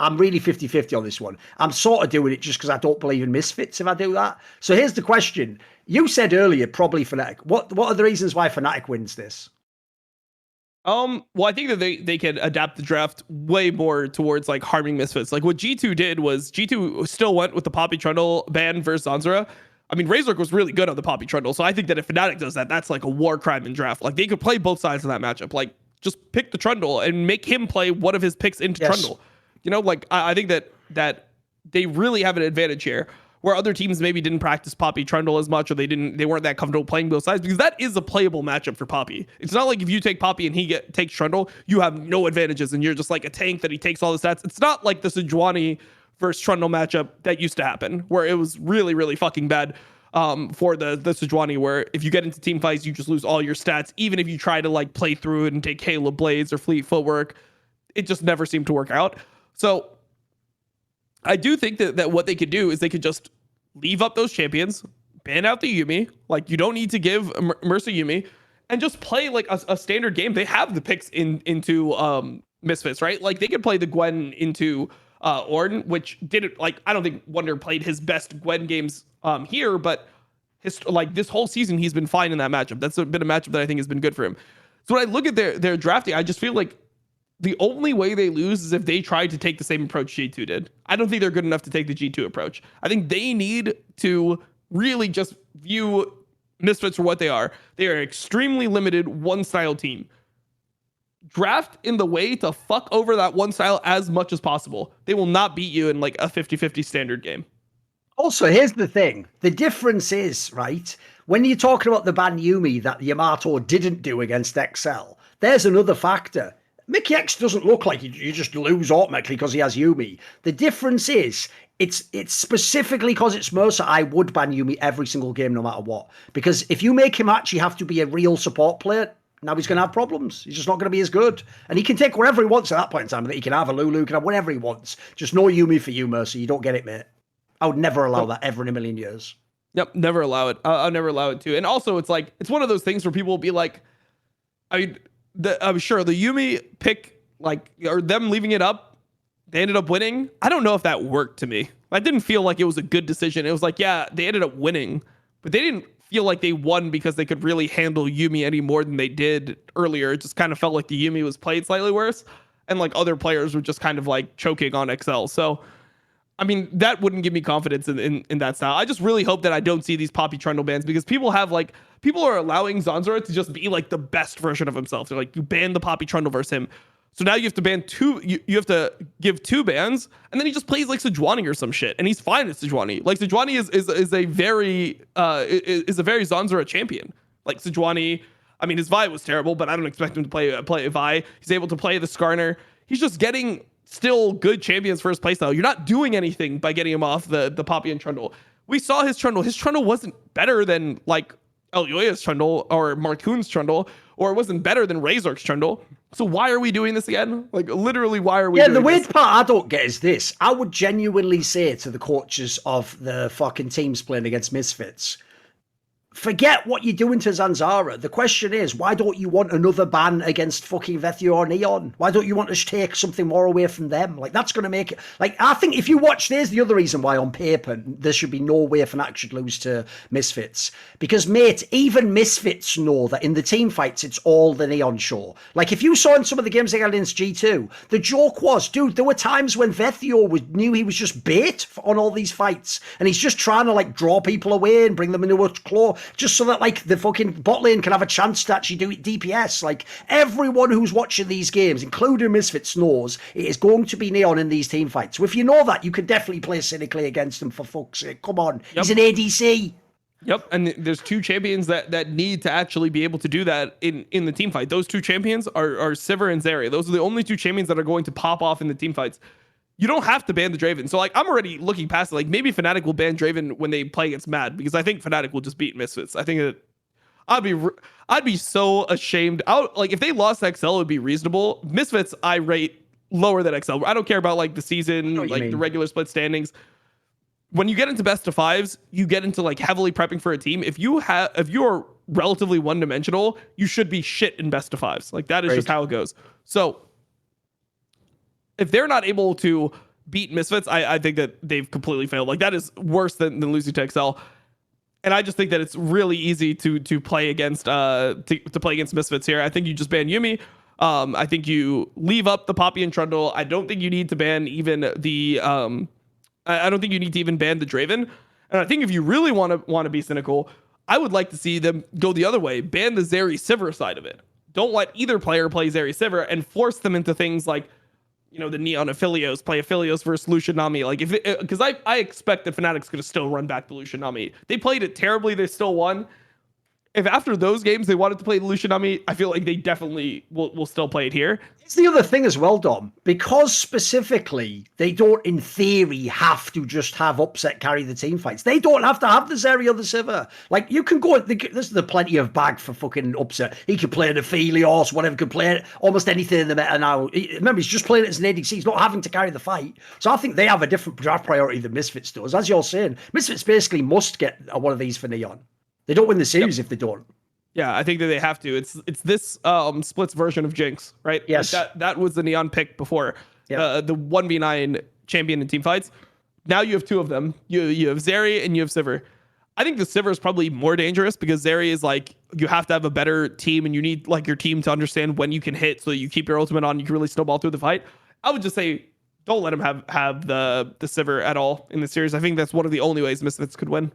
I'm really 50-50 on this one, I'm sort of doing it just because I don't believe in Misfits if I do that. So here's the question. You said earlier, probably Fnatic. What are the reasons why Fnatic wins this? Well, I think that they can adapt the draft way more towards like harming Misfits. Like, what G2 did was G2 still went with the Poppy Trundle ban versus Zanzara. I mean, Razork was really good on the Poppy Trundle, so I think that if Fnatic does that, that's like a war crime in draft. Like, they could play both sides of that matchup. Like, just pick the Trundle and make him play one of his picks into Trundle. You know, like, I think that they really have an advantage here, where other teams maybe didn't practice Poppy Trundle as much, or they weren't that comfortable playing both sides, because that is a playable matchup for Poppy. It's not like if you take Poppy and he takes Trundle, you have no advantages and you're just like a tank that he takes all the stats. It's not like the Sejuani versus Trundle matchup that used to happen, where it was really, really fucking bad for the Sejuani, where if you get into team fights, you just lose all your stats. Even if you try to like play through it and take Halo Blades or Fleet Footwork, it just never seemed to work out. So I do think that what they could do is they could just leave up those champions, ban out the Yuumi. Like, you don't need to give Mercy Yuumi, and just play like a standard game. They have the picks into Misfits, right? Like they could play the Gwen into Ornn, which didn't like. I don't think Wonder played his best Gwen games here, but like this whole season he's been fine in that matchup. That's been a matchup that I think has been good for him. So when I look at their drafting, I just feel like the only way they lose is if they tried to take the same approach G2 did. I don't think they're good enough to take the G2 approach. I think they need to really just view Misfits for what they are. They are an extremely limited one-style team. Draft in the way to fuck over that one style as much as possible. They will not beat you in like a 50-50 standard game. Also, here's the thing. The difference is, right, when you're talking about the ban Yuumi that Yamato didn't do against XL, there's another factor. Mickey X doesn't look like you just lose automatically because he has Yuumi. The difference is, it's specifically because it's Mercer, I would ban Yuumi every single game no matter what. Because if you make him actually have to be a real support player, now he's going to have problems. He's just not going to be as good. And he can take whatever he wants at that point in time. He can have a Lulu, he can have whatever he wants. Just no Yuumi for you, Mercer. You don't get it, mate. I would never allow that ever in a million years. Yep, never allow it. I'll never allow it too. And also, it's like, it's one of those things where people will be like, I mean, I'm sure the Yuumi pick, like, or them leaving it up, they ended up winning. I don't know if that worked to me. I didn't feel like it was a good decision. It was like, yeah, they ended up winning, but they didn't feel like they won because they could really handle Yuumi any more than they did earlier. It just kind of felt like the Yuumi was played slightly worse, and like other players were just kind of like choking on XL. So, I mean, that wouldn't give me confidence in that style. I just really hope that I don't see these Poppy Trundle bans, because people are allowing Zanzara to just be like the best version of himself. They're like, you ban the Poppy Trundle versus him. So now you have to ban two, you have to give two bans, and then he just plays like Sejuani or some shit, and he's fine at Sejuani. Like Sejuani is a very Zanzara champion. Like Sejuani, I mean, his Vi was terrible, but I don't expect him to play Vi. He's able to play the Skarner. He's just getting still good champions for his playstyle. You're not doing anything by getting him off the Poppy and Trundle. We saw his Trundle. His Trundle wasn't better than like Elyoya's Trundle or Marcoon's Trundle, or it wasn't better than Razor's Trundle. So why are we doing this again? Like, literally, why are we doing this? Yeah, the weird part I don't get is this. I would genuinely say to the coaches of the fucking teams playing against Misfits, forget what you're doing to Zanzara. The question is, why don't you want another ban against fucking Vethio or Neon? Why don't you want to take something more away from them? Like, that's going to make it... Like, I think if you watch... There's the other reason why on paper there should be no way Fnatic should lose to Misfits. Because, mate, even Misfits know that in the team fights, it's all the Neon show. Like, if you saw in some of the games they had against G2, the joke was, dude, there were times when Vethio knew he was just bait on all these fights. And he's just trying to, like, draw people away and bring them into a claw, just so that like the fucking bot lane can have a chance to actually do DPS. Like, everyone who's watching these games, including Misfits, knows it is going to be Neon in these team fights. So if you know that, you can definitely play cynically against him, for fuck's sake. Come on. Yep. He's an ADC. Yep, and there's two champions that need to actually be able to do that in the team fight. Those two champions are Sivir and Zeri. Those are the only two champions that are going to pop off in the team fights. You don't have to ban the Draven. So, like, I'm already looking past it. Like, maybe Fnatic will ban Draven when they play against Mad, because I think Fnatic will just beat Misfits. I think that I'd be so ashamed. Like, if they lost XL, it would be reasonable. Misfits, I rate lower than XL. I don't care about, like, the season, like, the regular split standings. When you get into best of fives, you get into, like, heavily prepping for a team. If you're relatively one-dimensional, you should be shit in best of fives. Like, that is just how it goes. So, if they're not able to beat Misfits, I think that they've completely failed. Like, that is worse than losing to XL. And I just think that it's really easy to play against to play against Misfits here. I think you just ban Yuumi. I think you leave up the Poppy and Trundle. I don't think you need to ban even the I don't think you need to even ban the Draven. And I think if you really want to be cynical, I would like to see them go the other way. Ban the Zeri Sivir side of it. Don't let either player play Zeri Sivir and force them into things like, you know, the Neon Aphelios, play Aphelios versus Lucian Nami. Like, because I expect that Fnatic's going to still run back the Lucian Nami. They played it terribly. They still won. If after those games they wanted to play Lucian Nami, I feel like they definitely will still play it here. It's the other thing as well, Dom, because specifically they don't, in theory, have to just have upset carry the team fights. They don't have to have the Zeri or the Sivir. Like, you can go, there's plenty of bag for fucking upset. He could play an Aphelios, whatever, could play almost anything in the meta now. Remember, he's just playing it as an ADC. He's not having to carry the fight. So I think they have a different draft priority than Misfits does. As you're saying, Misfits basically must get one of these for Neon. They don't win the series if they don't. Yeah, I think that they have to. It's this splits version of Jinx, right? Yes. Like that was the Neon pick before. Yep. The 1v9 champion and team fights. Now you have two of them. You have Zeri and you have Sivir. I think the Sivir is probably more dangerous because Zeri is like, you have to have a better team and you need like your team to understand when you can hit so that you keep your ultimate on, you can really snowball through the fight. I would just say don't let him have the Sivir at all in the series. I think that's one of the only ways Misfits could win.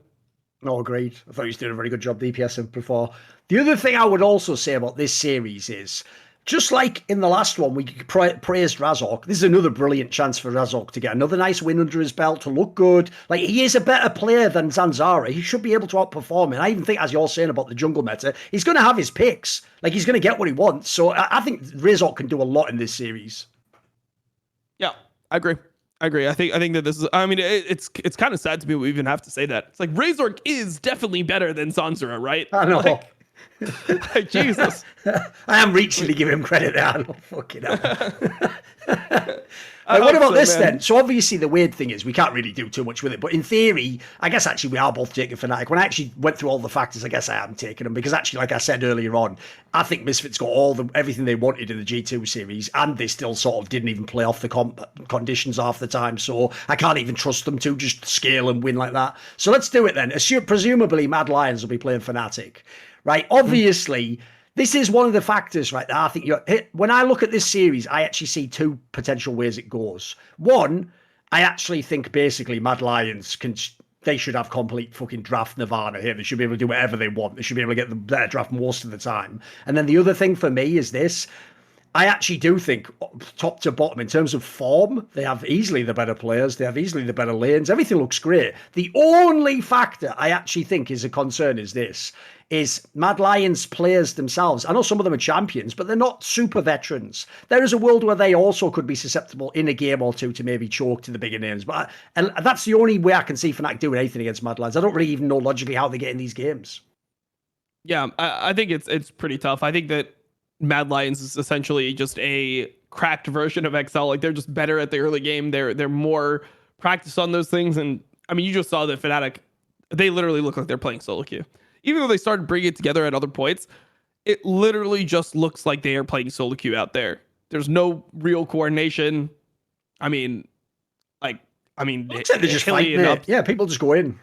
No, agreed. I thought he was doing a very good job DPSing before. The other thing I would also say about this series is, just like in the last one, we praised Razork. This is another brilliant chance for Razork to get another nice win under his belt, to look good. Like, he is a better player than Zanzara. He should be able to outperform him. I even think, as you're saying about the jungle meta, he's going to have his picks. Like, he's going to get what he wants. So I think Razork can do a lot in this series. Yeah, I agree. I think that this is, I mean, it's kind of sad to me we even have to say that. It's like Razork is definitely better than Zanzara, right? I know. Like Jesus. I am reaching to give him credit there. I don't fucking know. What about this then? So obviously the weird thing is we can't really do too much with it, but in theory, I guess actually we are both taking Fnatic. When I actually went through all the factors, I guess I am taking them because actually, like I said earlier on, I think Misfits got everything they wanted in the G2 series, and they still sort of didn't even play off the conditions half the time. So I can't even trust them to just scale and win like that. So let's do it then. Presumably, Mad Lions will be playing Fnatic, right? Obviously. This is one of the factors, right, that I think when I look at this series, I actually see two potential ways it goes. One, I actually think basically Mad Lions they should have complete fucking draft nirvana here. They should be able to do whatever they want. They should be able to get the better draft most of the time. And then the other thing for me is this. I actually do think top to bottom in terms of form, they have easily the better players. They have easily the better lanes. Everything looks great. The only factor I actually think is a concern is Mad Lions players themselves. I know some of them are champions, but they're not super veterans. There is a world where they also could be susceptible in a game or two to maybe choke to the bigger names. And that's the only way I can see Fnatic doing anything against Mad Lions. I don't really even know logically how they get in these games. Yeah, I think it's pretty tough. I think that Mad Lions is essentially just a cracked version of XL. Like, they're just better at the early game. They're more practiced on those things. And I mean, you just saw that Fnatic, they literally look like they're playing solo queue. Even though they started bringing it together at other points, it literally just looks like they are playing solo queue out there. There's no real coordination. I mean, they just fight, yeah, people just go in.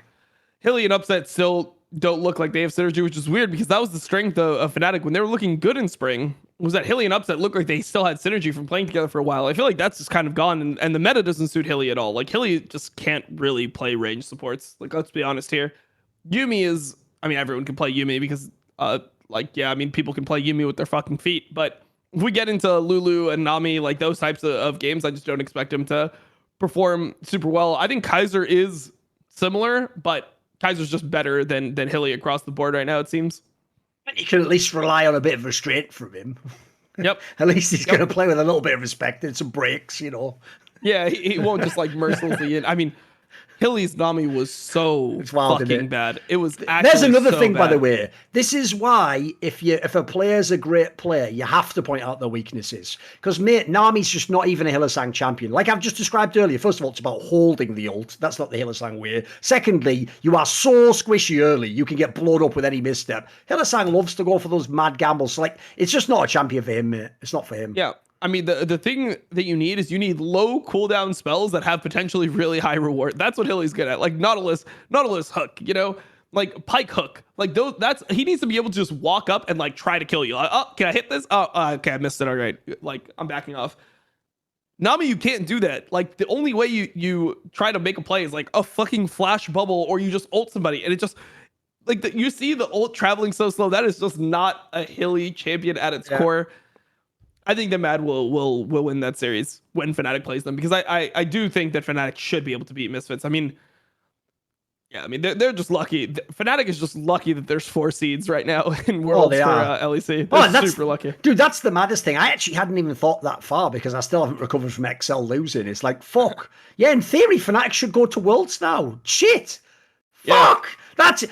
Hilly and Upset still don't look like they have synergy, which is weird because that was the strength of Fnatic when they were looking good in spring, was that Hilly and Upset looked like they still had synergy from playing together for a while. I feel like that's just kind of gone, and the meta doesn't suit Hilly at all. Like, Hilly just can't really play range supports. Like, let's be honest here. Yuumi is, I mean, everyone can play Yuumi because, people can play Yuumi with their fucking feet. But if we get into Lulu and Nami, like those types of games, I just don't expect them to perform super well. I think Kaiser is similar, but Kaiser's just better than Hilly across the board right now, it seems. You can at least rely on a bit of restraint from him. Yep. At least he's going to play with a little bit of respect and some breaks, you know. Yeah, he won't just like mercilessly I mean, Hilly's Nami was so fucking bad. It was actually There's another thing, bad. by the way. This is why if a player's a great player, you have to point out their weaknesses. Because, mate, Nami's just not even a Hylissang champion. Like I've just described earlier, first of all, it's about holding the ult. That's not the Hylissang way. Secondly, you are so squishy early, you can get blown up with any misstep. Hylissang loves to go for those mad gambles. So, like, it's just not a champion for him, mate. It's not for him. Yeah. I mean, the thing that you need is you need low cooldown spells that have potentially really high reward. That's what Hilly's good at. Like Nautilus hook, you know, like Pike hook. Like those. He needs to be able to just walk up and like try to kill you. Like, oh, can I hit this? Oh, okay, I missed it. All right, like I'm backing off. Nami, you can't do that. Like the only way you try to make a play is like a fucking flash bubble, or you just ult somebody, and it just like you see the ult traveling so slow. That is just not a Hilly champion at its core. I think the Mad will win that series when Fnatic plays them, because I do think that Fnatic should be able to beat Misfits. I mean, they're just lucky. Fnatic is just lucky that there's 4 seeds right now in Worlds for LEC. They're super lucky. Dude, that's the maddest thing. I actually hadn't even thought that far because I still haven't recovered from XL losing. It's like, fuck. Yeah, in theory, Fnatic should go to Worlds now. Shit. Fuck!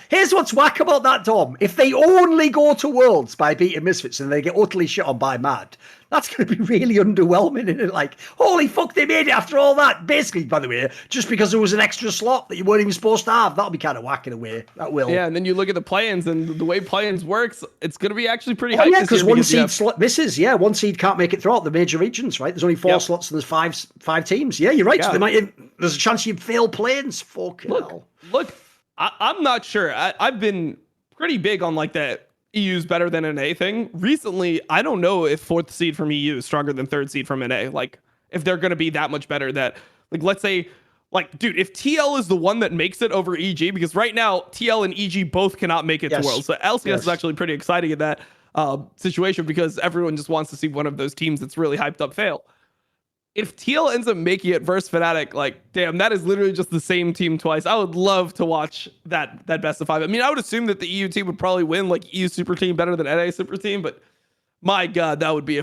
Here's what's whack about that, Dom. If they only go to Worlds by beating Misfits and they get utterly shit on by Mad, that's going to be really underwhelming, isn't it? Like, holy fuck, they made it after all that. Basically, by the way, just because there was an extra slot that you weren't even supposed to have. That'll be kind of whack in a way. That will. Yeah, and then you look at the play-ins, and the way play-ins works, it's going to be actually pretty high. Yeah, because one seed slot misses. Yeah, one seed can't make it throughout the major regions, right? There's only 4 slots and there's five teams. Yeah, you're right. Yeah. So there's a chance you'd fail play-ins. Fucking hell. Look, I'm not sure. I've been pretty big on like that EU's better than NA thing. Recently, I don't know if 4th seed from EU is stronger than 3rd seed from NA. Like, if they're going to be that much better that, like, let's say, like, dude, if TL is the one that makes it over EG, because right now, TL and EG both cannot make it to Worlds. So LCS is actually pretty exciting in that situation because everyone just wants to see one of those teams that's really hyped up fail. If TL ends up making it versus Fnatic, like, damn, that is literally just the same team twice. I would love to watch that best of 5. I mean, I would assume that the EU team would probably win, like, EU super team better than NA super team, but my God, that would be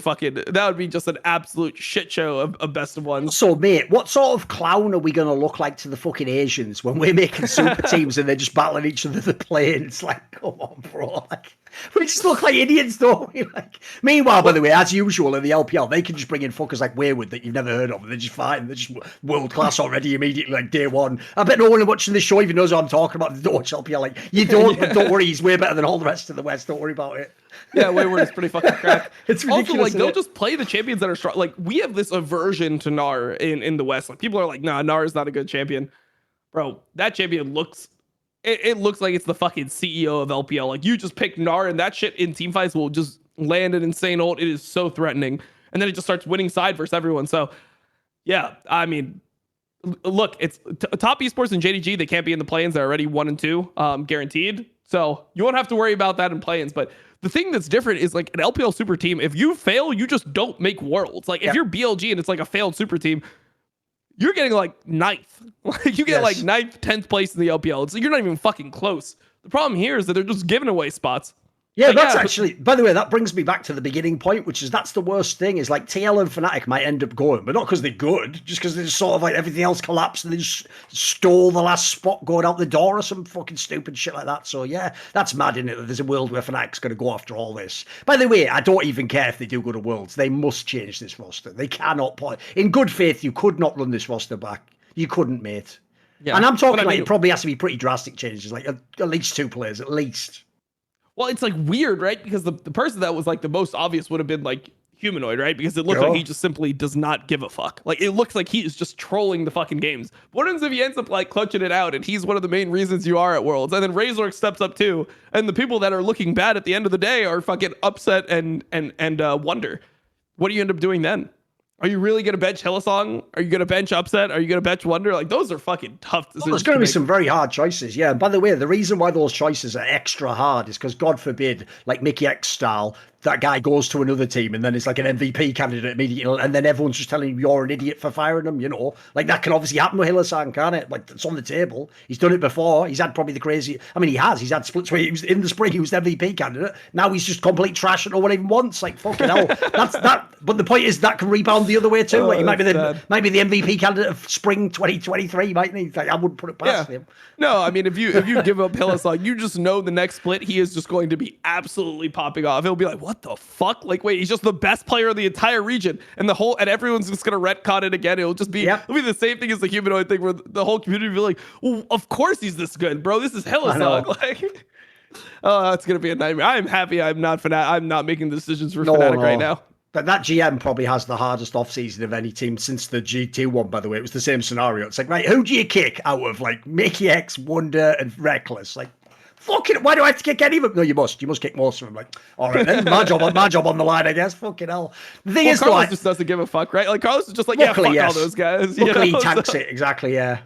just an absolute shit show of best of ones. So, mate, what sort of clown are we going to look like to the fucking Asians when we're making super teams and they're just battling each other the plane? It's like, come on, bro. Like, we just look like idiots, don't we? Like, meanwhile, by the way, as usual in the LPL, they can just bring in fuckers like Wayward that you've never heard of. And they're just fine. They're just world class already immediately, like day one. I bet no one watching this show even knows what I'm talking about. They don't watch LPL. Like, you don't, but don't worry, he's way better than all the rest of the West. Don't worry about it. Yeah, Wayward is pretty fucking crack. It's ridiculous. Also, like, they'll just play the champions that are strong. Like, we have this aversion to Gnar in the West. Like, people are like, nah, Gnar is not a good champion. Bro, that champion looks... It looks like it's the fucking CEO of LPL. Like, you just pick Gnar, and that shit in team fights will just land an insane ult. It is so threatening. And then it just starts winning side versus everyone. So, yeah, I mean... Look, it's top esports and JDG. They can't be in the play-ins. They're already 1 and 2, guaranteed. So you won't have to worry about that in play-ins. But the thing that's different is like an LPL super team. If you fail, you just don't make Worlds. Like if you're BLG and it's like a failed super team, you're getting like 9th. Like you get like 9th, 10th place in the LPL. So you're not even fucking close. The problem here is that they're just giving away spots. Yeah, like, that's actually, by the way, that brings me back to the beginning point, which is that's the worst thing is like TL and Fnatic might end up going, but not because they're good, just because they just sort of like everything else collapsed and they just stole the last spot going out the door or some fucking stupid shit like that. So yeah, that's mad, isn't it? That there's a world where Fnatic's going to go after all this. By the way, I don't even care if they do go to Worlds. They must change this roster. They cannot play. In good faith, you could not run this roster back. You couldn't, mate. Yeah, and I'm talking like it probably has to be pretty drastic changes, like at least 2 players, at least. Well, it's like weird, right? Because the person that was like the most obvious would have been like Humanoid, right? Because it looks like he just simply does not give a fuck. Like it looks like he is just trolling the fucking games. What happens if he ends up like clutching it out and he's one of the main reasons you are at Worlds? And then Razor steps up too, and the people that are looking bad at the end of the day are fucking upset and wonder. What do you end up doing then? Are you really going to bench Hillsong? Are you going to bench Upset? Are you going to bench Wonder? Like, those are fucking tough decisions. Well, there's going to be some very hard choices, yeah. And by the way, the reason why those choices are extra hard is because, God forbid, like Mickey X style, that guy goes to another team and then it's like an MVP candidate immediately, and then everyone's just telling you you're an idiot for firing him, you know? Like, that can obviously happen with Hillsong, can't it? Like, it's on the table. He's done it before. He's had probably the crazy... I mean, he has. He's had splits where he was in the spring, he was the MVP candidate. Now he's just complete trash and no one even wants. Like, fucking hell. That's that. But the point is that can rebound the other way too. Like, he might be the MVP candidate of spring 2023, mightn't he? Like, I wouldn't put it past him. No, I mean, if you give up Hillsong, you just know the next split, he is just going to be absolutely popping off. He'll be like, what the fuck? Like, wait, he's just the best player in the entire region, and everyone's just gonna retcon it again. It'll just be, it'll be the same thing as the Humanoid thing, where the whole community will be like, well, of course he's this good, bro. This is Hillsong. Like, oh, that's gonna be a nightmare. I'm happy I'm not making the decisions for Fnatic right now. But that GM probably has the hardest off-season of any team since the G2 one, by the way. It was the same scenario. It's like, right, who do you kick out of, like, Mickey X, Wonder, and Reckless? Like, fucking, why do I have to kick any of them? No, you must kick most of them. Like, all right, then, my job on the line, I guess. Fucking hell. The thing is, Carlos just doesn't give a fuck, right? Like, Carlos is just like, luckily, fuck all those guys. Luckily, he tanks it, exactly, yeah.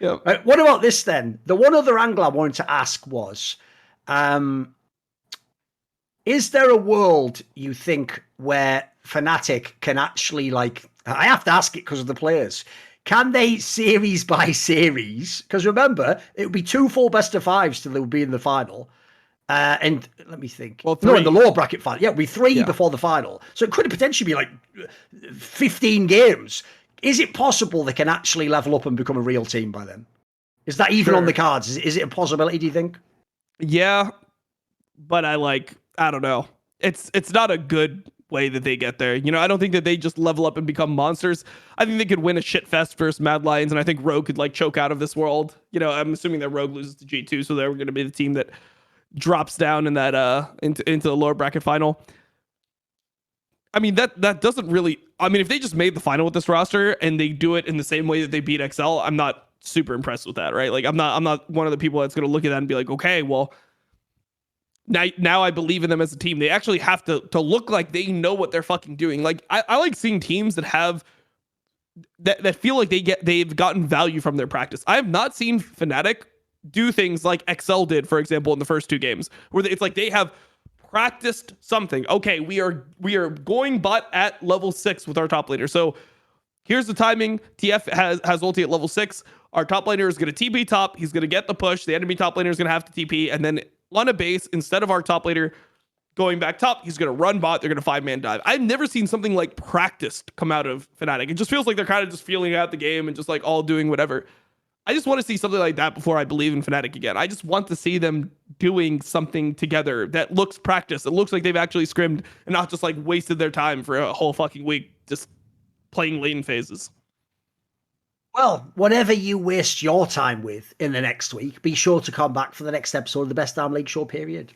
Yep. Right, what about this, then? The one other angle I wanted to ask was, is there a world, you think, where Fnatic can actually, like, I have to ask it because of the players, can they series by series? Because remember, it would be 2 full best of 5s till they would be in the final. And let me think. Well, 3. No, in the lower bracket final. Yeah, it would be 3 before the final. So it could potentially be like 15 games. Is it possible they can actually level up and become a real team by then? Is that even on the cards? Is it a possibility, do you think? Yeah, but I don't know. It's not a good way that they get there. You know, I don't think that they just level up and become monsters. I think they could win a shit fest versus Mad Lions, and I think Rogue could like choke out of this world. You know, I'm assuming that Rogue loses to G2, so they're going to be the team that drops down in that into the lower bracket final. I mean, that doesn't really. I mean, if they just made the final with this roster and they do it in the same way that they beat XL, I'm not super impressed with that, right? Like, I'm not one of the people that's going to look at that and be like, okay, well, now I believe in them as a team. They actually have to look like they know what they're fucking doing. Like, I like seeing teams that have that feel like they've gotten value from thear practice. I have not seen Fnatic do things like XL did, for example, in the first 2 games, where it's like they have practiced something. Okay, we are going bot at level 6 with our top laner. So here's the timing. TF has ulti at level 6. Our top laner is going to TP top. He's going to get the push. The enemy top laner is going to have to TP. And then on a base, instead of our top laner going back top, he's going to run bot. They're going to 5-man dive. I've never seen something like practiced come out of Fnatic. It just feels like they're kind of just feeling out the game and just like all doing whatever. I just want to see something like that before I believe in Fnatic again. I just want to see them doing something together that looks practiced. It looks like they've actually scrimmed and not just like wasted their time for a whole fucking week just playing lane phases. Well, whatever you waste your time with in the next week, be sure to come back for the next episode of the Best Damn League Show period.